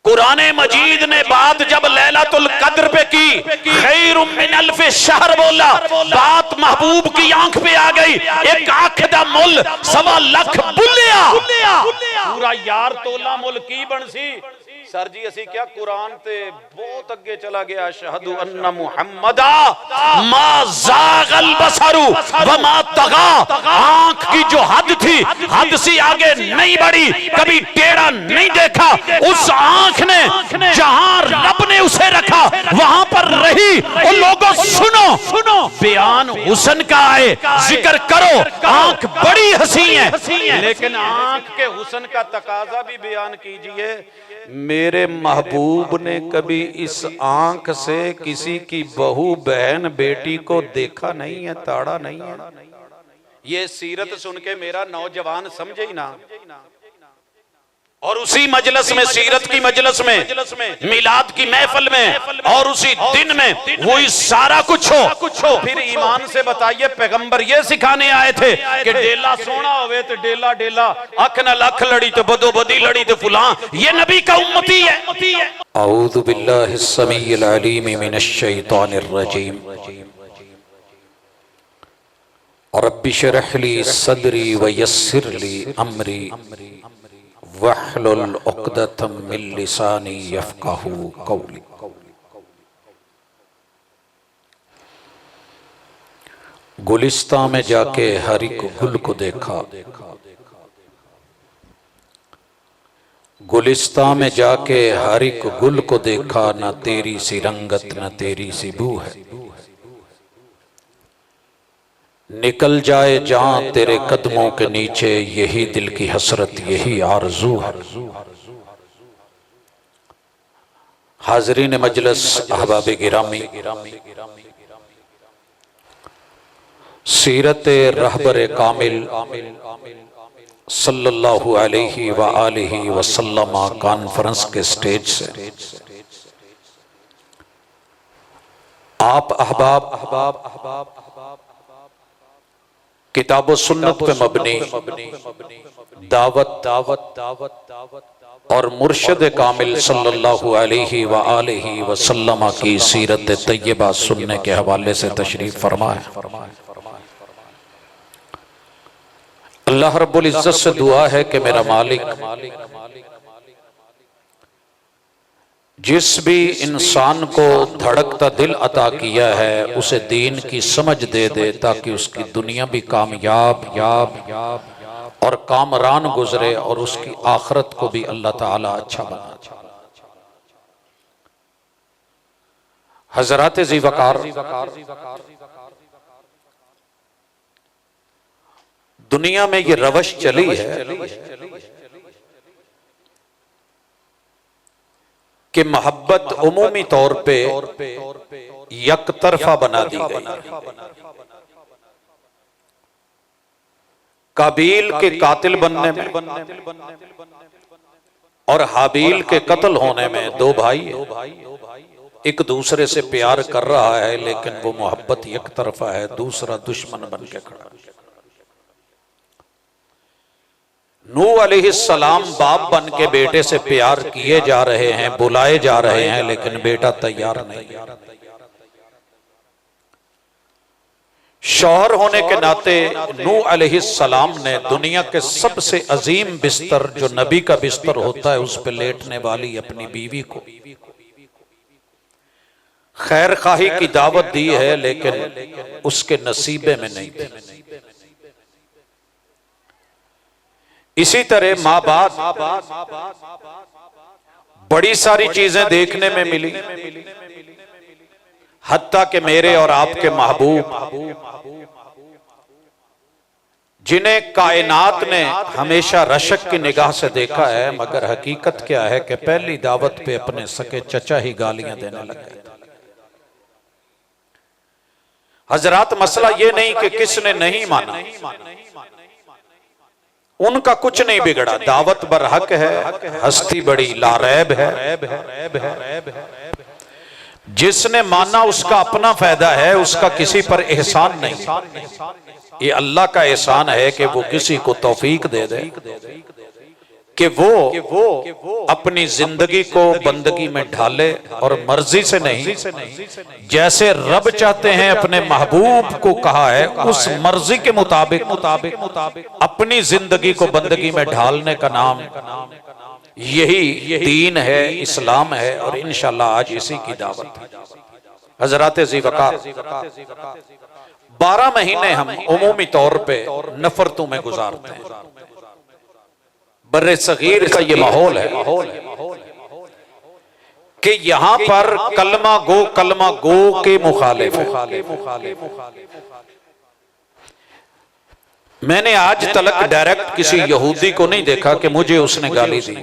कुरान मजीद ने बात जब लैलातुल कद्र पे की, खैरुम मिन अल्फ शहर बोला, बात महबूब की आंख पे आ गई। एक आंख दा मुल 1.25 लाख बुलिया, पूरा यार तोला मुल की बनसी। सर जी असी क्या कुरान ते बहुत अगे चला गया। अशहदु अन्ना मुहम्मदा मा ज़ागल बसरु व मा तगा, आंख की जो हद थी हद से आगे नहीं बढ़ी, कभी टेढ़ा नहीं देखा। उस आंख ने जहां रब ने उसे रखा वहां पर रही। और लोगों सुनो, बयान हुस्न का है, जिक्र करो। आंख बड़ी हसी है, लेकिन आंख के हुस्न का तकाजा भी बयान कीजिए। मेरे महबूब ने कभी इस आंख से किसी की बहू बहन बेटी को देखा नहीं है, ताड़ा नहीं है। ये सीरत सुन के मेरा नौजवान समझे ही ना। और उसी मजलिस में, सीरत की मजलिस में, मिलाद की महफिल में, और उसी दिन में वही सारा कुछ हो। फिर ईमान से बताइए, पैगंबर ये सिखाने आए थे कि डेला सोना होवे तो डेला डेला, अख न लख लड़ी तो बदो बदी लड़ी तो फुला। ये नबी का उम्मती है। औज़ु बिल्लाहिस समीइल अलीम मिनश शैतानिर रजीम। रब्बि श्रह ली सदरी व यस्सिर ली अमरी वहलुल उक़दतम मिन लिसानी यफ़क़हू क़ौली। गुलिस्तां में जाके हर एक गुल को देखा, गुलिस्तां में जाके हर एक गुल को देखा, न तेरी सी रंगत न तेरी सी बू है। निकल जाए जान तेरे कदमों के नीचे, यही दिल की हसरत यही आरज़ू है। हाज़रीन मजलिस, अहबाब गिरामी, सीरत रहबर कामिल सल्लल्लाहु अलैहि व आलिहि वसल्लम कॉन्फ्रेंस के स्टेज से आप अहबाब किताब व सुन्नत पे मबनी दावत और मुर्शिद कामिल सल्लल्लाहु अलैहि व आलिहि वसल्लम की सीरत तैयबा सुनने के हवाले से तशरीफ फरमा है। अल्लाह रब्बुल इज्जत से दुआ है कि मेरा मालिक जिस भी इंसान को धड़कता दिल अता किया है उसे दीन की समझ दे दे, ताकि उसकी दुनिया भी कामयाब और कामरान गुजरे और उसकी आखिरत को भी अल्लाह ताला अच्छा बना। हजरात ज़ी वकार, दुनिया में ये रवश चली है कि मोहब्बत उमूमी तौर पे यकतरफा बना दी गई। काबील के कातिल बनने में और हाबील के कत्ल होने में दो भाई एक दूसरे से प्यार कर रहा है, लेकिन वो मोहब्बत यकतरफा है, दूसरा दुश्मन बन के खड़ा। नूह अलैहिस्सलाम बाप बन के बेटे से प्यार किए जा रहे हैं, बुलाए जा रहे हैं, लेकिन बेटा तैयार नहीं। शौहर होने के नाते नूह अलैहिस्सलाम ने दुनिया के सबसे अजीम बिस्तर, जो नबी का बिस्तर होता है, उस पर लेटने वाली अपनी बीवी को खैर खाही की दावत दी है, लेकिन उसके नसीबे में नहीं थी। इसी तरह माँ बाप बड़ी सारी चीजें देखने में मिली, हत्ता कि मेरे और आपके महबूब जिन्हें कायनात ने हमेशा रशक की निगाह से देखा है, मगर हकीकत क्या है कि पहली दावत पे अपने सके चचा ही गालियां देने लग गए। हजरात, मसला ये नहीं कि किसने नहीं माना, उनका कुछ नहीं बिगड़ा, दावत बरहक है, हस्ती बड़ी लारैब है। जिसने माना उसका अपना फायदा है, उसका किसी पर एहसान नहीं। ये अल्लाह का एहसान है कि वो किसी को तौफीक दे दे कि वो अपनी जिंदगी को बंदगी में ढाले और मर्जी से नहीं, जैसे रब चाहते हैं अपने महबूब को कहा है उस मर्जी के मुताबिक अपनी जिंदगी को बंदगी में ढालने का नाम यही दीन है, इस्लाम है। और इंशाल्लाह आज इसी की दावत है। हजरात ज़ीवकार 12 महीने हम उमूमी तौर पे नफरतों में गुजारते हैं। बर्रे सगीर का ये माहौल है कि यहां पर कलमा गो के मुखालिफ है। मैंने आज तलक डायरेक्ट किसी यहूदी को नहीं देखा कि मुझे उसने गाली दी।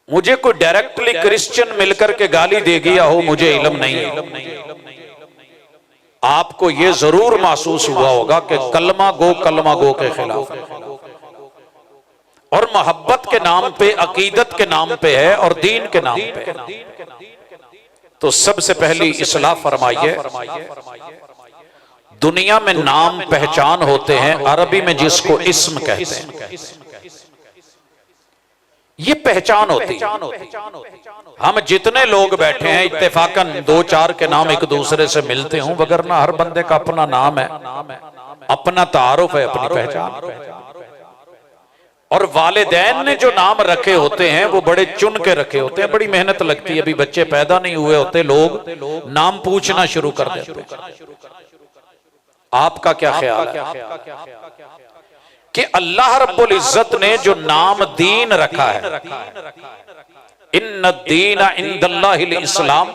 मुझे कोई डायरेक्टली क्रिश्चियन मिलकर के गाली दे गया हो, मुझे इल्म नहीं है। आपको यह जरूर महसूस हुआ होगा कि कलमा गो के खिलाफ और मोहब्बत के नाम पे, अकीदत के नाम पे है और दीन के नाम पे है। तो सबसे पहली इस्लाह फरमाइए, दुनिया में नाम पहचान होते हैं, अरबी में जिसको इस्म कहते हैं, ये पहचान होती है। हम जितने लोग बैठे हैं इत्तेफाकन 2-4 के नाम एक दूसरे से मिलते हों, वगरना हर बंदे का अपना नाम है, अपना तारुफ है, अपनी पहचान। और वालिदैन ने जो नाम रखे होते हैं वो बड़े चुन के रखे होते हैं, बड़ी मेहनत लगती है। अभी बच्चे पैदा नहीं हुए होते, लोग नाम पूछना शुरू कर देते हैं। आपका क्या ख्याल है कि अल्लाह रब्बुल इज्जत ने जो नाम दीन रखा है, इन्ना दीन इंदल्लाहिल इस्लाम,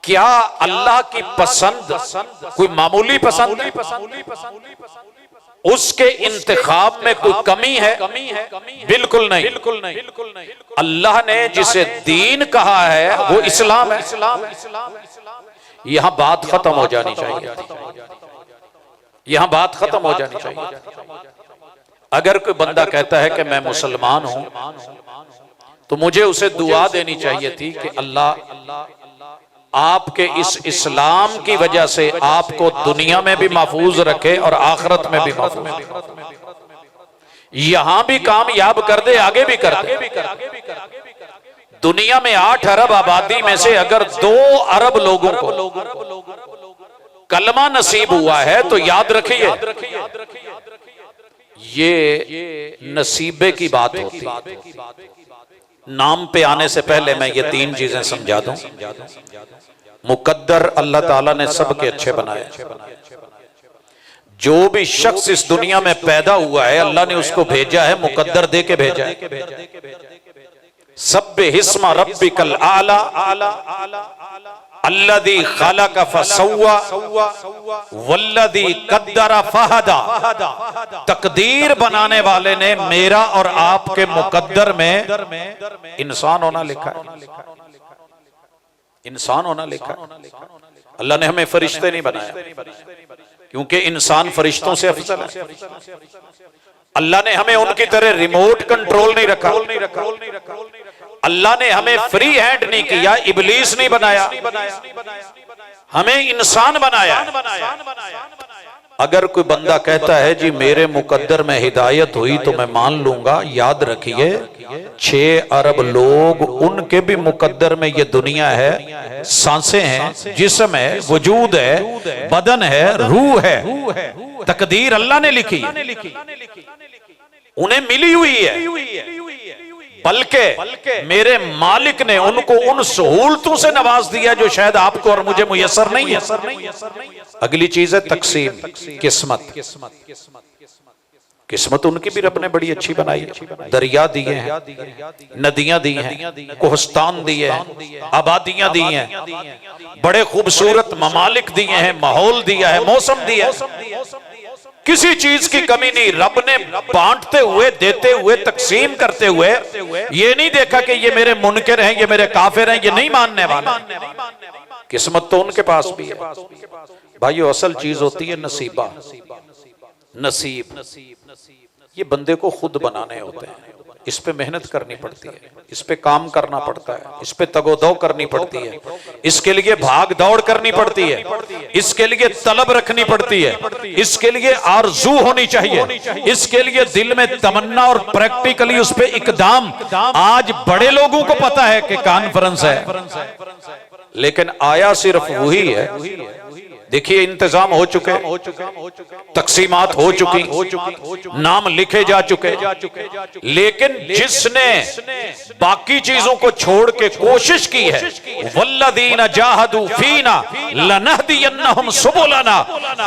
क्या अल्लाह की पसंद कोई मामूली पसंद है? उसके इंतखाब में कोई कमी है? बिल्कुल नहीं। अल्लाह ने जिसे दीन कहा है वो इस्लाम है। यहां बात खत्म हो जानी चाहिए, यहां बात खत्म हो जानी चाहिए। अगर कोई बंदा कहता है कि मैं मुसलमान हूं, तो मुझे उसे दुआ देनी चाहिए थी कि अल्लाह आपके इस इस्लाम की वजह से आपको दुनिया में भी महफूज रखे और आखिरत में भी महफूज रखे, यहां भी कामयाब कर दे, आगे भी कर दे। दुनिया में 8 अरब आबादी में से अगर 2 अरब लोगों को कलमा नसीब हुआ है तो याद रखिए ये नसीबे की बात होती है। नाम पे आने से पहले मैं ये 3 चीजें समझा दूं। मुकद्दर अल्लाह ताला ने सबके अच्छे बनाए। जो भी शख्स इस दुनिया में पैदा हुआ है अल्लाह ने उसको भेजा है, मुकद्दर दे के भेजा है। सब्बे हिस्मा रब्बिकल आला अल्लदी खलक फसव्वा वल्लदी कद्दर फहदा। तकदीर बनाने वाले ने मेरा और आपके मुकद्दर में इंसान होना लिखा है, इंसान होना लिखा है। अल्लाह ने हमें फरिश्ते नहीं बनाया क्योंकि इंसान फरिश्तों से अफजल है। अल्लाह ने हमें उनकी तरह रिमोट कंट्रोल नहीं रखा। अल्लाह ने हमें फ्री हैंड नहीं किया, इबलीस नहीं बनाया, हमें इंसान बनाया। अगर कोई बंदा कहता है जी मेरे मुकद्दर में हिदायत हुई तो मैं मान लूंगा, याद रखिए 6 अरब लोग उनके भी मुकद्दर में ये दुनिया है, सांसें हैं, जिस्म है, वजूद है, बदन है, रूह है। तकदीर अल्लाह ने लिखी, उन्हें मिली हुई है, बल्कि मेरे मालिक ने उनको उन सहूलतों से नवाज दिया जो शायद आपको और मुझे मुयस्सर नहीं है। अगली चीज है तकसीम, किस्मत। किस्मत उनकी भी रब ने बड़ी अच्छी बनाई है। दरिया दिए हैं, नदियां दी हैं, कोहस्तान दिए हैं, आबादियां दी हैं, बड़े खूबसूरत ममालिक दिए हैं, माहौल दिया है, मौसम दिया है। किसी चीज की कमी नहीं। रब ने बांटते हुए, देते हुए, तकसीम करते हुए ये नहीं देखा कि ये मेरे मुनकर हैं, ये मेरे काफिर हैं, ये नहीं मानने वाले। किस्मत तो उनके पास भी है। भाइयों असल चीज होती है नसीबा, नसीब। ये बंदे को खुद बनाने होते हैं। इस पे मेहनत करनी पड़ती है, इस पे काम करना पड़ता है, इस पे तगोदो करनी पड़ती है, इसके लिए भाग दौड़ करनी पड़ती है, इसके लिए तलब रखनी पड़ती है, इसके लिए आरजू होनी चाहिए, इसके लिए दिल में तमन्ना और प्रैक्टिकली उस पे इकदाम। आज बड़े लोगों को पता है कि कॉन्फ्रेंस है, लेकिन आया सिर्फ वही है। देखिए इंतजाम हो चुके, तकसीमात हो चुकी, नाम लिखे जा चुके, लेकिन जिसने बाकी चीजों को छोड़ के कोशिश की है, वल्लदीना जाहदू फीना लनहदियन्नहुम सुबुलना,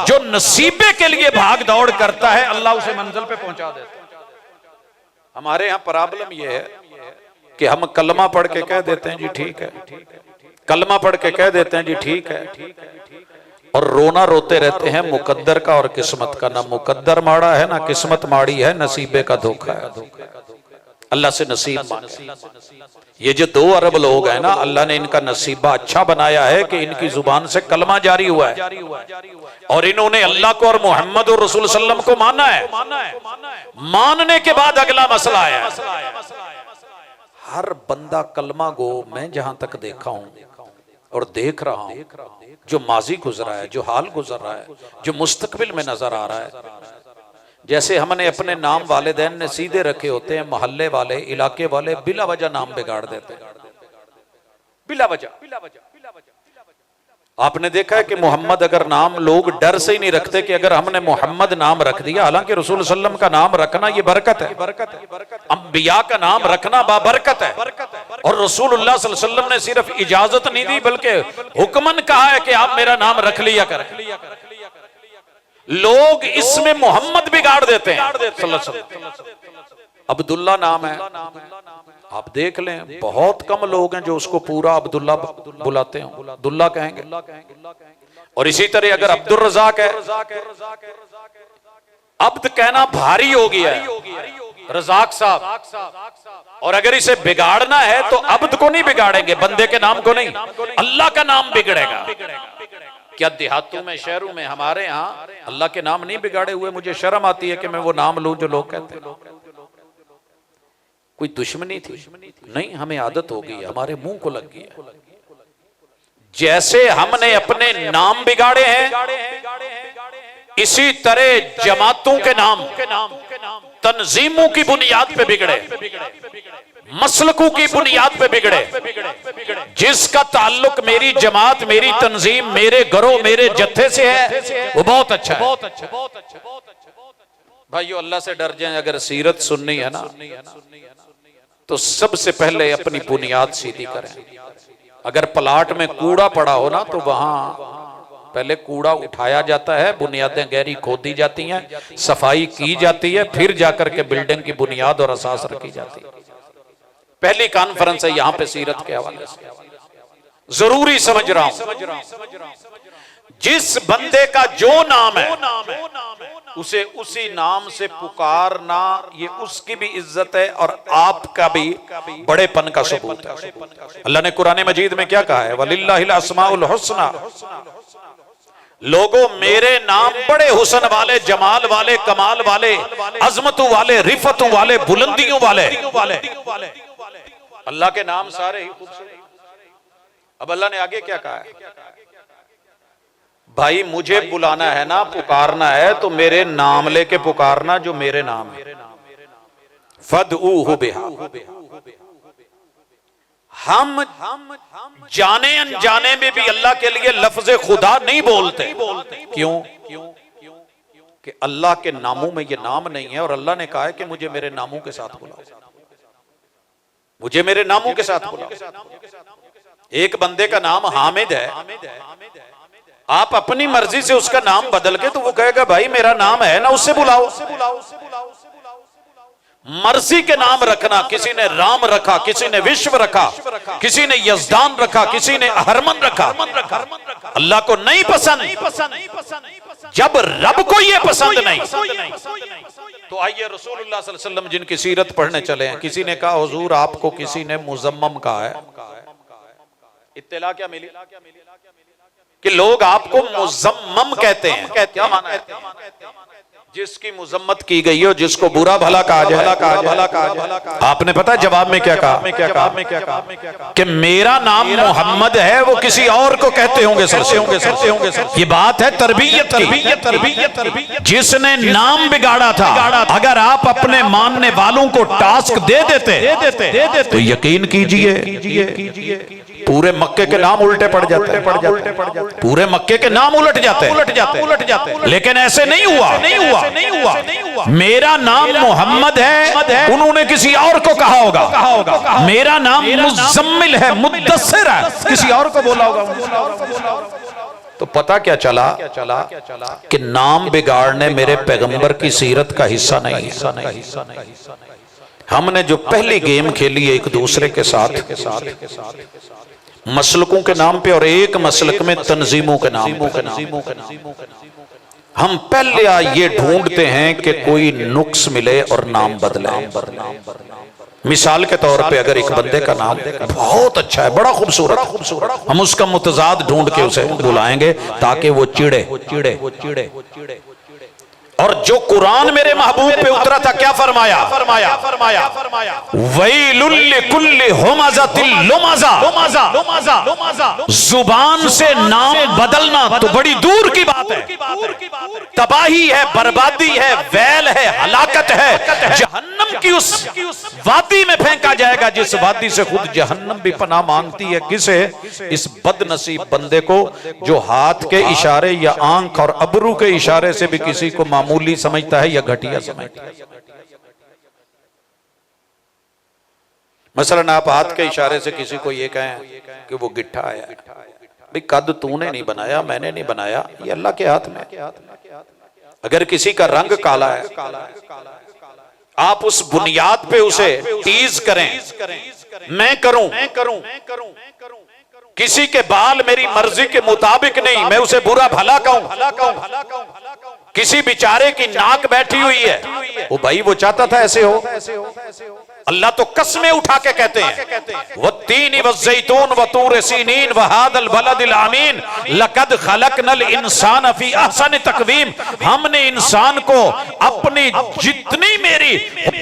जो नसीबे के लिए भाग दौड़ करता है अल्लाह उसे मंजिल पे पहुंचा देता है। हमारे यहां प्रॉब्लम यह है कि हम कलमा पढ़ के कह देते हैं जी ठीक है, कलमा पढ़ के कह देते हैं जी ठीक है, और रोना रोते रहते हैं मुकद्दर का और किस्मत का। ना मुकद्दर माड़ा है, ना किस्मत माड़ी है, नसीबे का धोखा है। अल्लाह से नसीब मांगे। ये जो 2 अरब लोग हैं ना, अल्लाह ने इनका नसीबा अच्छा बनाया है कि इनकी जुबान से कलमा जारी हुआ है और इन्होंने अल्लाह को और मोहम्मद और रसूल सल्लम को माना है। मानने के बाद अगला मसला आया। हर बंदा कलमा गो, मैं जहां तक देखा हूं और देख रहा हूं, जो माजी गुजरा है, जो हाल गुजर रहा है, जो मुस्तकबिल में नजर आ रहा है, जैसे हमने अपने नाम वालिदैन ने सीधे रखे होते हैं, मोहल्ले वाले, इलाके वाले बिला वजह नाम बिगाड़ देते हैं, बिला वजह। आपने देखा है कि मोहम्मद अगर नाम लोग डर से ही नहीं रखते कि अगर हमने मोहम्मद नाम रख दिया, हालांकि रसूल सल्लम का नाम रखना ये बरकत है, अंबिया का नाम रखना बाबरकत है, और रसूलुल्लाह सल्लल्लाहु अलैहि वसल्लम ने सिर्फ इजाजत नहीं दी बल्कि हुक्मन कहा है कि आप मेरा नाम रख लिया करें। लोग इसमें मोहम्मद बिगाड़ देते हैं। सल्लल्लाहु अलैहि वसल्लम अब्दुल्ला नाम है, आप देख लें बहुत कम लोग हैं जो उसको पूरा अब्दुल्ला बुलाते हैं, अब्दुल्ला कहेंगे। और इसी तरह अगर अब्दुल रज़ाक है, अब्द कहना भारी हो गया है, रज़ाक साहब। और अगर इसे बिगाड़ना है तो अब्द को नहीं बिगाड़ेंगे, बंदे के नाम को नहीं, अल्लाह का नाम बिगड़ेगा। क्या देहातों में, शहरों में, हमारे यहाँ अल्लाह के नाम नहीं बिगाड़े हुए? मुझे शर्म आती है कि मैं वो नाम लूं जो लोग कहते हैं। कोई दुश्मनी थी नहीं, हमें आदत हो गई, हमारे मुंह को लग गई। जैसे हमने अपने नाम बिगाड़े हैं, इसी तरह जमातों के नाम, तंजीमों की बुनियाद पे बिगड़े, मसलकों की बुनियाद पे बिगड़े। जिसका ताल्लुक मेरी जमात, मेरी तंजीम, मेरे घरों, मेरे जत्थे से है, वो बहुत अच्छा है। भाइयों अल्लाह से डर जाएं। अगर सीरत सुननी है ना तो सबसे पहले अपनी बुनियाद सीधी करें। अगर प्लाट में कूड़ा पड़ा हो ना तो वहां पहले कूड़ा उठाया जाता है, बुनियादें गहरी खोदी जाती हैं, सफाई की जाती है, फिर जाकर के बिल्डिंग की बुनियाद और असास रखी जाती है। पहली कॉन्फ्रेंस है यहां पे सीरत के हवाले से, जरूरी समझ रहा हूं। जिस बंदे का जो नाम है उसे उसी नाम से पुकारना, ये उसकी भी इज्जत है और आपका भी बड़ेपन का सबूत है। अल्लाह ने कुरान मजीद में क्या कहा है? वलिल्लाहिल अस्माउल हुस्ना, लोगों मेरे नाम बड़े हुस्न वाले, जमाल वाले, कमाल वाले, अजमतों वाले, रिफतों वाले, बुलंदियों वाले। अल्लाह के नाम सारे ही खूबसूरत। अब अल्लाह ने आगे क्या कहा है? भाई मुझे बुलाना है ना, पुकारना है तो मेरे नाम लेके पुकारना जो मेरे नाम है। फदऊहु बिहा। हम जाने अनजाने में भी अल्लाह के लिए लफ्ज खुदा नहीं बोलते। क्यों? कि अल्लाह के नामों में ये नाम नहीं है और अल्लाह ने कहा है कि मुझे मेरे नामों के साथ बुलाओ, मुझे मेरे नामों के साथ बुलाओ। एक बंदे का नाम हामिद है, आप अपनी मर्जी से उसका नाम बदल के तो वो कहेगा भाई मेरा नाम है ना, उससे बुलाओ। मर्जी के नाम रखना, किसी ने राम रखा, किसी ने विश्व रखा, किसी ने यजदान रखा, किसी ने अहरमन रखा। अल्लाह को नहीं पसंद। जब रब को ये पसंद नहीं तो आइए रसूलुल्लाह सल्लल्लाहु अलैहि वसल्लम जिनकी सीरत पढ़ने चले हैं। किसी ने कहा हुजूर आपको किसी ने मुजम्मम कहा है। इत्तला क्या मिली कि लोग आपको मुजम्मम कहते हैं। क्या माना है? जिसकी मुजम्मत की गई हो, जिसको बुरा भला कहा जाए, आपने पता जवाब में क्या कहा? कि मेरा नाम मोहम्मद है, वो किसी और को कहते होंगे। ये बात है तरबियत की। जिसने नाम बिगाड़ा था, अगर आप अपने मानने वालों को टास्क दे देते तो यकीन कीजिए पूरे मक्के के नाम उल्टे पड़ जाते हैं, पूरे मक्के के नाम उलट जाते। लेकिन ऐसे नहीं हुआ। मेरा नाम मोहम्मद है, उन्होंने किसी और को कहा होगा। मेरा नाम मुज़म्मिल है, मुद्दस्सिर है, किसी और को बोला होगा। तो पता क्या चला कि नाम बिगाड़ने मेरे पैगंबर की सीरत का हिस्सा नहीं है। हमने जो पहली गेम खेली एक दूसरे के साथ मसलकों के नाम पे, और एक मसलक में तंजीमों के नाम पे, हम पहले ये ढूंढते हैं कि कोई नुक्स मिले और नाम बदले। मिसाल के तौर पे अगर एक बंदे का नाम बहुत अच्छा है, बड़ा खूबसूरत, हम उसका मुतजाद ढूंढ के उसे बुलाएंगे ताकि वो चिड़े। और जो कुरान मेरे महबूब पे उतरा था, क्या फरमाया? वैलुल लिकुल्लि हुमज़तिल लुमज़ा। जुबान से नाम बदलना तो बड़ी दूर की बात है, तबाही है, बर्बादी है, वैल है, हलाकत है। जहन्नम की उस वादी में फेंका जाएगा जिस वादी से खुद जहन्नम भी पनाह मांगती है। किसे? इस बदनसीब बंदे को जो हाथ के इशारे या आंख और अबरू के इशारे से भी किसी को मामूली समझता है या घटिया समझता है। मसलन आप हाथ के इशारे से किसी को ये कहें कि वो गिट्ठा आया, भाई कद तूने नहीं बनाया, मैंने नहीं बनाया, ये अल्लाह के हाथ में। अगर किसी का रंग काला है, आप उस बुनियाद पे उसे टीज करें, मैं करूं। किसी के बाल मेरी मर्जी के मुताबिक नहीं, मैं उसे बुरा भला कहूं। किसी बेचारे की नाक बैठी हुई है, वो भाई वो चाहता था ऐसे हो। अल्लाह तो कसमें उठा के कहते हैं, वत्तीन वज़्ज़ैतून वतूर सीनीन वहादल बलदिल आमीन लक़द खलक़नल इंसान फी अहसन तक़वीम। हमने इंसान को अपनी जितनी मेरी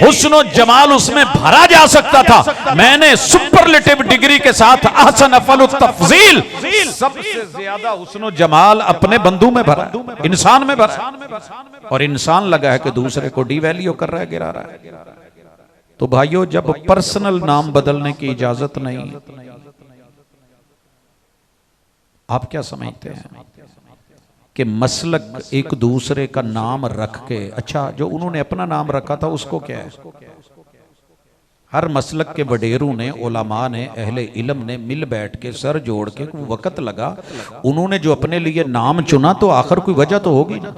हुस्न जमाल उसमें भरा जा सकता था, मैंने सुपरलेटिव डिग्री के साथ अहसन अफल तफजील, सबसे ज्यादा हुस्न जमाल अपने बंधु में भरा, इंसान में भरा। और इंसान लगा है कि दूसरे को डिवैल्यू कर रहा है, गिरा रहा है। तो भाइयों, जब पर्सनल नाम बदलने की इजाजत नहीं, आप क्या समझते हैं कि मसलक एक दूसरे का नाम रख के, अच्छा जो उन्होंने अपना नाम रखा था उसको क्या है? हर मसलक के वडेरों ने, उलमा ने, अहले इल्म ने मिल बैठ के सर जोड़ के वक्त लगा, उन्होंने जो अपने लिए नाम चुना तो आखिर कोई वजह तो होगी ना।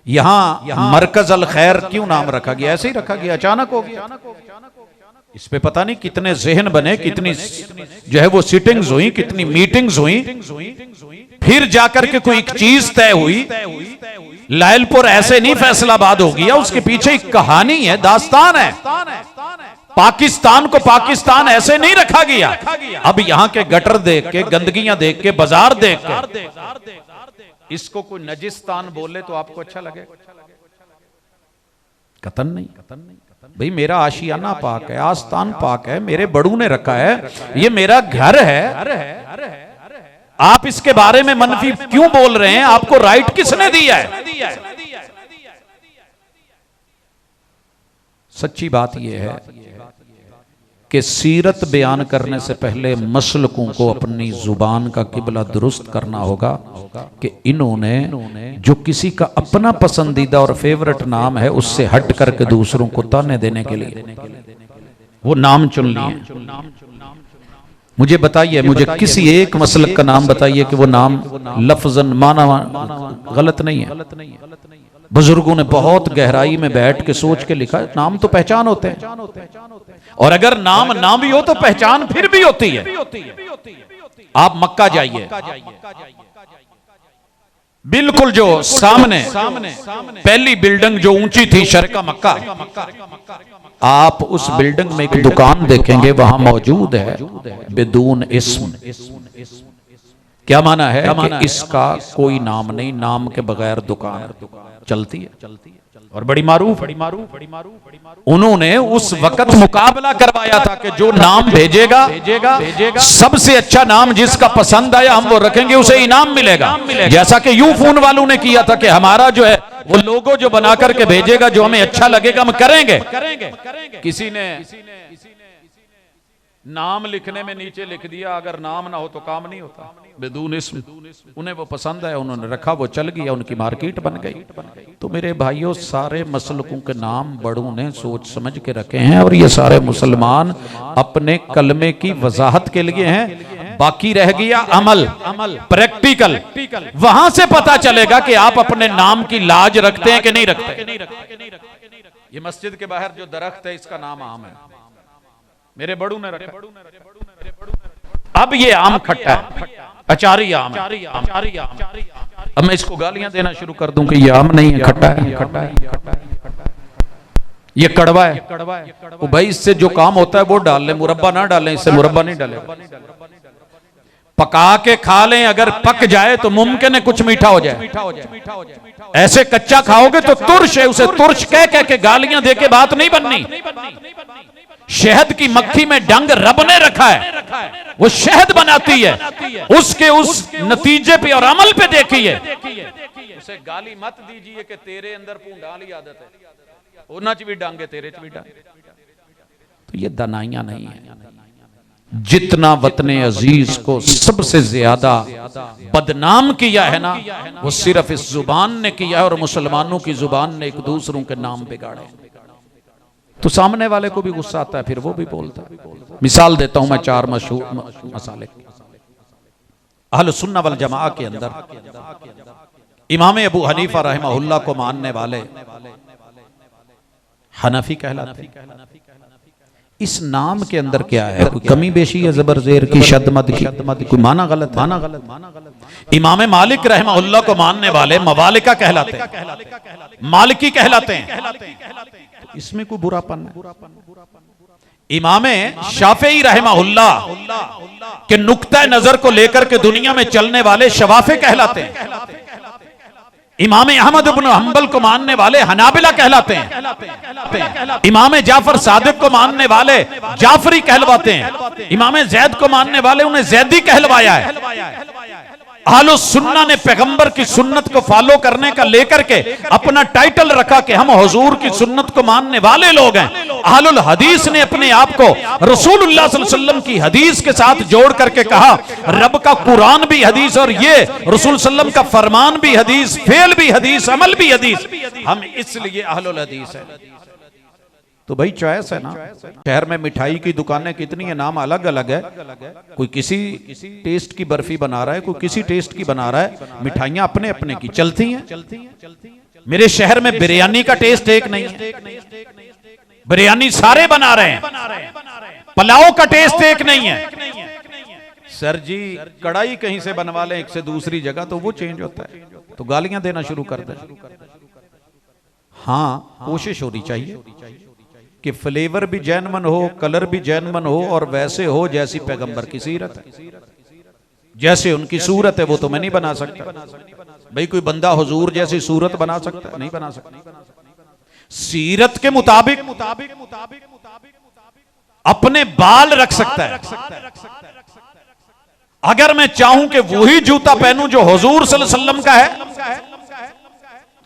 यहाँ मरकज अल खैर क्यों नाम रखा गया? ऐसे ही रखा गया, अचानक हो गया। इस पे पता नहीं कितने जहन बने, कितनी जो है वो सिटिंग्स हुई, कितनी मीटिंग्स हुई, फिर जाकर के कोई एक चीज तय हुई। लायलपुर ऐसे नहीं फैसलाबाद हो गया, उसके पीछे एक कहानी है, दास्तान है। पाकिस्तान को पाकिस्तान ऐसे नहीं रखा गया। अब यहाँ के गटर देख के, गंदगियां देख के, बाजार देख के इसको कोई नजिस्तान बोले तो आपको अच्छा लगे? कतन नहीं। भाई मेरा आशियाना पाक है, आस्तान पाक है, मेरे बड़ू ने रखा है, ये मेरा घर है। आप इसके बारे में मनफी क्यों बोल रहे हैं? आपको राइट किसने दिया है? सच्ची बात यह है कि सीरत बयान करने से पहले मसलकों को अपनी जुबान का किबला दुरुस्त करना होगा कि इन्होंने जो किसी का अपना पसंदीदा और फेवरेट नाम है उससे हट करके दूसरों को ताने देने के लिए वो नाम चुन लिए। मुझे बताइए, मुझे किसी एक मसलक का नाम बताइए कि वो नाम लफ्जन माना गलत नहीं है। बुजुर्गों ने बहुत गहराई में बैठ के सोच के लिखा, नाम तो पहचान होते हैं, और अगर नाम ना भी हो तो पहचान फिर भी होती है। आप मक्का जाइए, बिल्कुल जो सामने पहली बिल्डिंग जो ऊंची थी शरका मक्का, आप उस बिल्डिंग में एक दुकान देखेंगे, वहां मौजूद है बिदून इस्म, क्या माना है कि इसका कोई नाम नहीं, नाम के बगैर दुकान चलती है और बड़ी मारूफ। उन्होंने उस वक्त मुकाबला करवाया था कि जो नाम भेजेगा सबसे अच्छा नाम जिसका पसंद आया हम वो रखेंगे, उसे इनाम मिलेगा। जैसा कि यू फोन वालों ने किया था कि हमारा जो है वो लोगो जो बना करके भेजेगा जो हमें अच्छा लगेगा हम करेंगे। किसी ने नाम लिखने में नीचे लिख दिया, अगर नाम ना हो तो काम नहीं होता, बेदून इस्म। उन्हें वो पसंद है, उन्होंने रखा, वो चल गया, उनकी मार्केट बन गई। तो मेरे भाइयों, सारे मसलकों के नाम बड़ों ने सोच समझ के रखे हैं और ये सारे मुसलमान अपने कलमे की वजाहत के लिए हैं। बाकी रह गया अमल, प्रैक्टिकल। वहां से पता चलेगा कि आप अपने नाम की लाज रखते हैं कि नहीं रखते। ये मस्जिद के बाहर जो दरख्त है इसका नाम आम है, मेरे बड़ू ने रखा। अब ये आम खट्टा है, अचारी आम है। अब मैं इसको गालियां देना शुरू कर दूं कि ये आम नहीं है, खट्टा है, ये कड़वा है। वो भाई इससे जो काम होता है वो डाल ले, मुरब्बा ना डालें, इससे मुरब्बा नहीं डाले। पका के खा लें, अगर पक जाए तो मुमकिन है कुछ मीठा हो जाए। ऐसे कच्चा खाओगे तो तुर्श है, उसे तुर्श कह कह के गालियां दे के बात नहीं बननी। शहद की मक्खी में डंग रब ने रखा है, वो शहद बनाती है, उसके उस नतीजे पे और अमल पे देखिए। उसे गाली मत दीजिए कि तेरे अंदर पूंड डाली आदत है, उन्हां च भी डांगे तेरे च भी डांगे। तो ये दनाइयां नहीं है। जितना वतने अजीज को सबसे ज्यादा बदनाम किया है ना, वो सिर्फ इस जुबान ने किया है, और मुसलमानों की जुबान ने एक दूसरों के नाम बिगाड़े। तो सामने वाले को भी गुस्सा आता है, फिर वो भी बोलता है। मिसाल देता हूं मैं 4 मशहूर मसाले। अहले सुन्ना वल जमाआ के अंदर इमाम अबू हनीफा रहमहुल्लाह को मानने वाले हनफी कहलाते हैं। इस नाम के अंदर क्या है? कोई कमी बेशी है, जबर जेर की, शद मद की, कोई माना गलत, माना गलत। इमाम मालिक रहमहुल्लाह को मानने वाले मवालिका कहलाते हैं, मालिकी कहलाते हैं। इसमें कोई बुरापन है। इमाम शाफी रहमहुल्लाह के नुक्ता नजर को लेकर के दुनिया में चलने वाले शवाफे कहलाते हैं। इमाम अहमद इब्न हंबल को मानने वाले हनाबिला कहलाते हैं। इमाम जाफर सादिक को मानने वाले जाफरी कहलवाते हैं। इमाम जैद को मानने वाले उन्हें जैदी कहलवाया है। अहले सुन्ना ने पैगंबर की सुन्नत को फॉलो करने का लेकर के अपना टाइटल रखा कि हम हुजूर की सुन्नत को मानने वाले लोग हैं। अहलुल हदीस ने अपने आप को रसूलुल्लाह सल्लल्लाहु अलैहि वसल्लम की हदीस के साथ जोड़ करके कहा, रब का कुरान भी हदीस और ये रसूल सल्लम का फरमान भी हदीस, फेल भी हदीस, अमल भी हदीस। हम इसलिए अहलुल हदीस है। तो भाई चॉइस है ना। शहर में मिठाई की दुकानें कितनी है, नाम अलग अलग है। कोई किसी टेस्ट की बर्फी बना रहा है, कोई किसी टेस्ट की बना रहा है। मिठाइयां अपने अपने की चलती हैं। मेरे शहर में बिरयानी का टेस्ट एक नहीं है, बिरयानी सारे बना रहे हैं। पुलाव का टेस्ट एक नहीं है। सर जी कढ़ाई कहीं से बनवा लें एक से दूसरी जगह तो वो चेंज होता है, तो गालियां देना शुरू कर दें। हाँ, कोशिश होनी चाहिए कि फ्लेवर भी जैनमन हो, कलर भी जैनमन हो, और वैसे हो जैसी पैगंबर की सीरत है। जैसे उनकी सूरत है वो तो मैं नहीं बना सकता। भाई कोई बंदा हुजूर जैसी सूरत बना सकता है? नहीं बना सकता। सीरत के मुताबिक अपने बाल रख सकता है। अगर मैं चाहूं कि वही जूता पहनूं जो हुजूर सल्लल्लाहु अलैहि वसल्लम का है,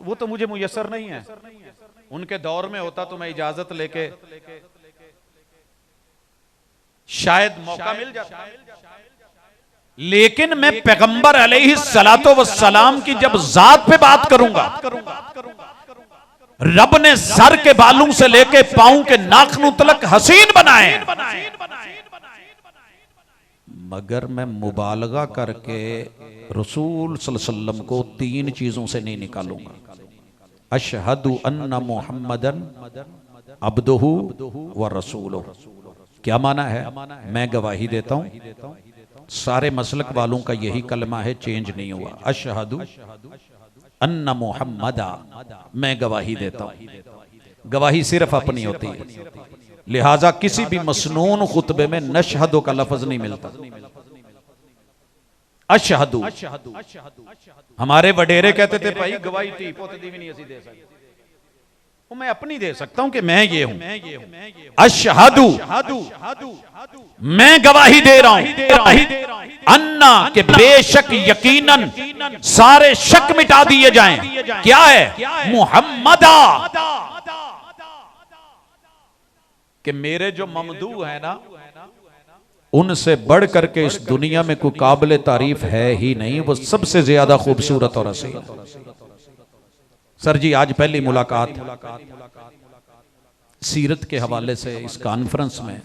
वो तो मुझे मुयस्सर नहीं है। उनके दौर में होता तो मैं इजाजत लेके शायद मौका मिल जाता। लेकिन मैं पैगंबर अलैहिस्सलातो वस्सलाम की जब जात पे बात करूंगा, रब ने सर के बालों से लेके पांव के नाखून तक हसीन बनाए, मगर मैं मुबालगा करके रसूल सल्लल्लाहु अलैहि वसल्लम को 3 चीजों से नहीं निकालूंगा। अशहदु अन्ना मुहम्मदन अब्दुहु व रसूलुहु। क्या माना है? मैं गवाही देता हूं, सारे मसलक वालों का यही कलमा है, चेंज नहीं हुआ। अशहदु अन्ना मुहम्मदा, मैं गवाही देता हूं। गवाही सिर्फ अपनी होती है, लिहाजा किसी भी मसनून खुतबे में नशहदो का लफ्ज नहीं मिलता। अशहदु। हमारे वडेरे कहते थे भाई गवाही धी पुत दी भी नहीं असी दे सकते, वो मैं अपनी दे सकता हूं कि मैं ये हूं। अशहदु, मैं गवाही दे रहा हूं, अन्ना के बेशक यकीनन सारे शक मिटा दिए जाएं। क्या है? मुहम्मदा, कि मेरे जो ममदू है ना उनसे बढ़ करके इस दुनिया में कोई काबिल तारीफ है ही नहीं, वो सबसे ज्यादा खूबसूरत और हसीन। सर जी आज पहली मुलाकात सीरत के हवाले से इस कॉन्फ्रेंस में,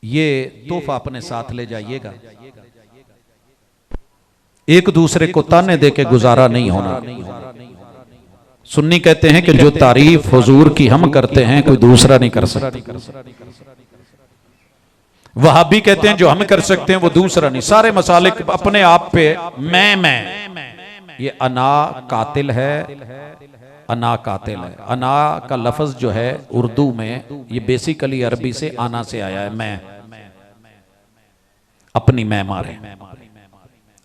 ये तोहफा अपने साथ ले जाइएगा। एक दूसरे को ताने दे के गुजारा नहीं होना। सुन्नी कहते हैं कि जो तारीफ हुजूर की हम करते हैं कोई दूसरा नहीं कर सकता। वहाबी कहते हैं जो हम कर सकते हैं वो दूसरा नहीं। सारे मसाले अपने आप पे मैं ये अना कातिल है, अना कातिल है। अना का लफ्ज जो है उर्दू में ये बेसिकली अरबी से आना से आया है, मैं, अपनी मैं मारे।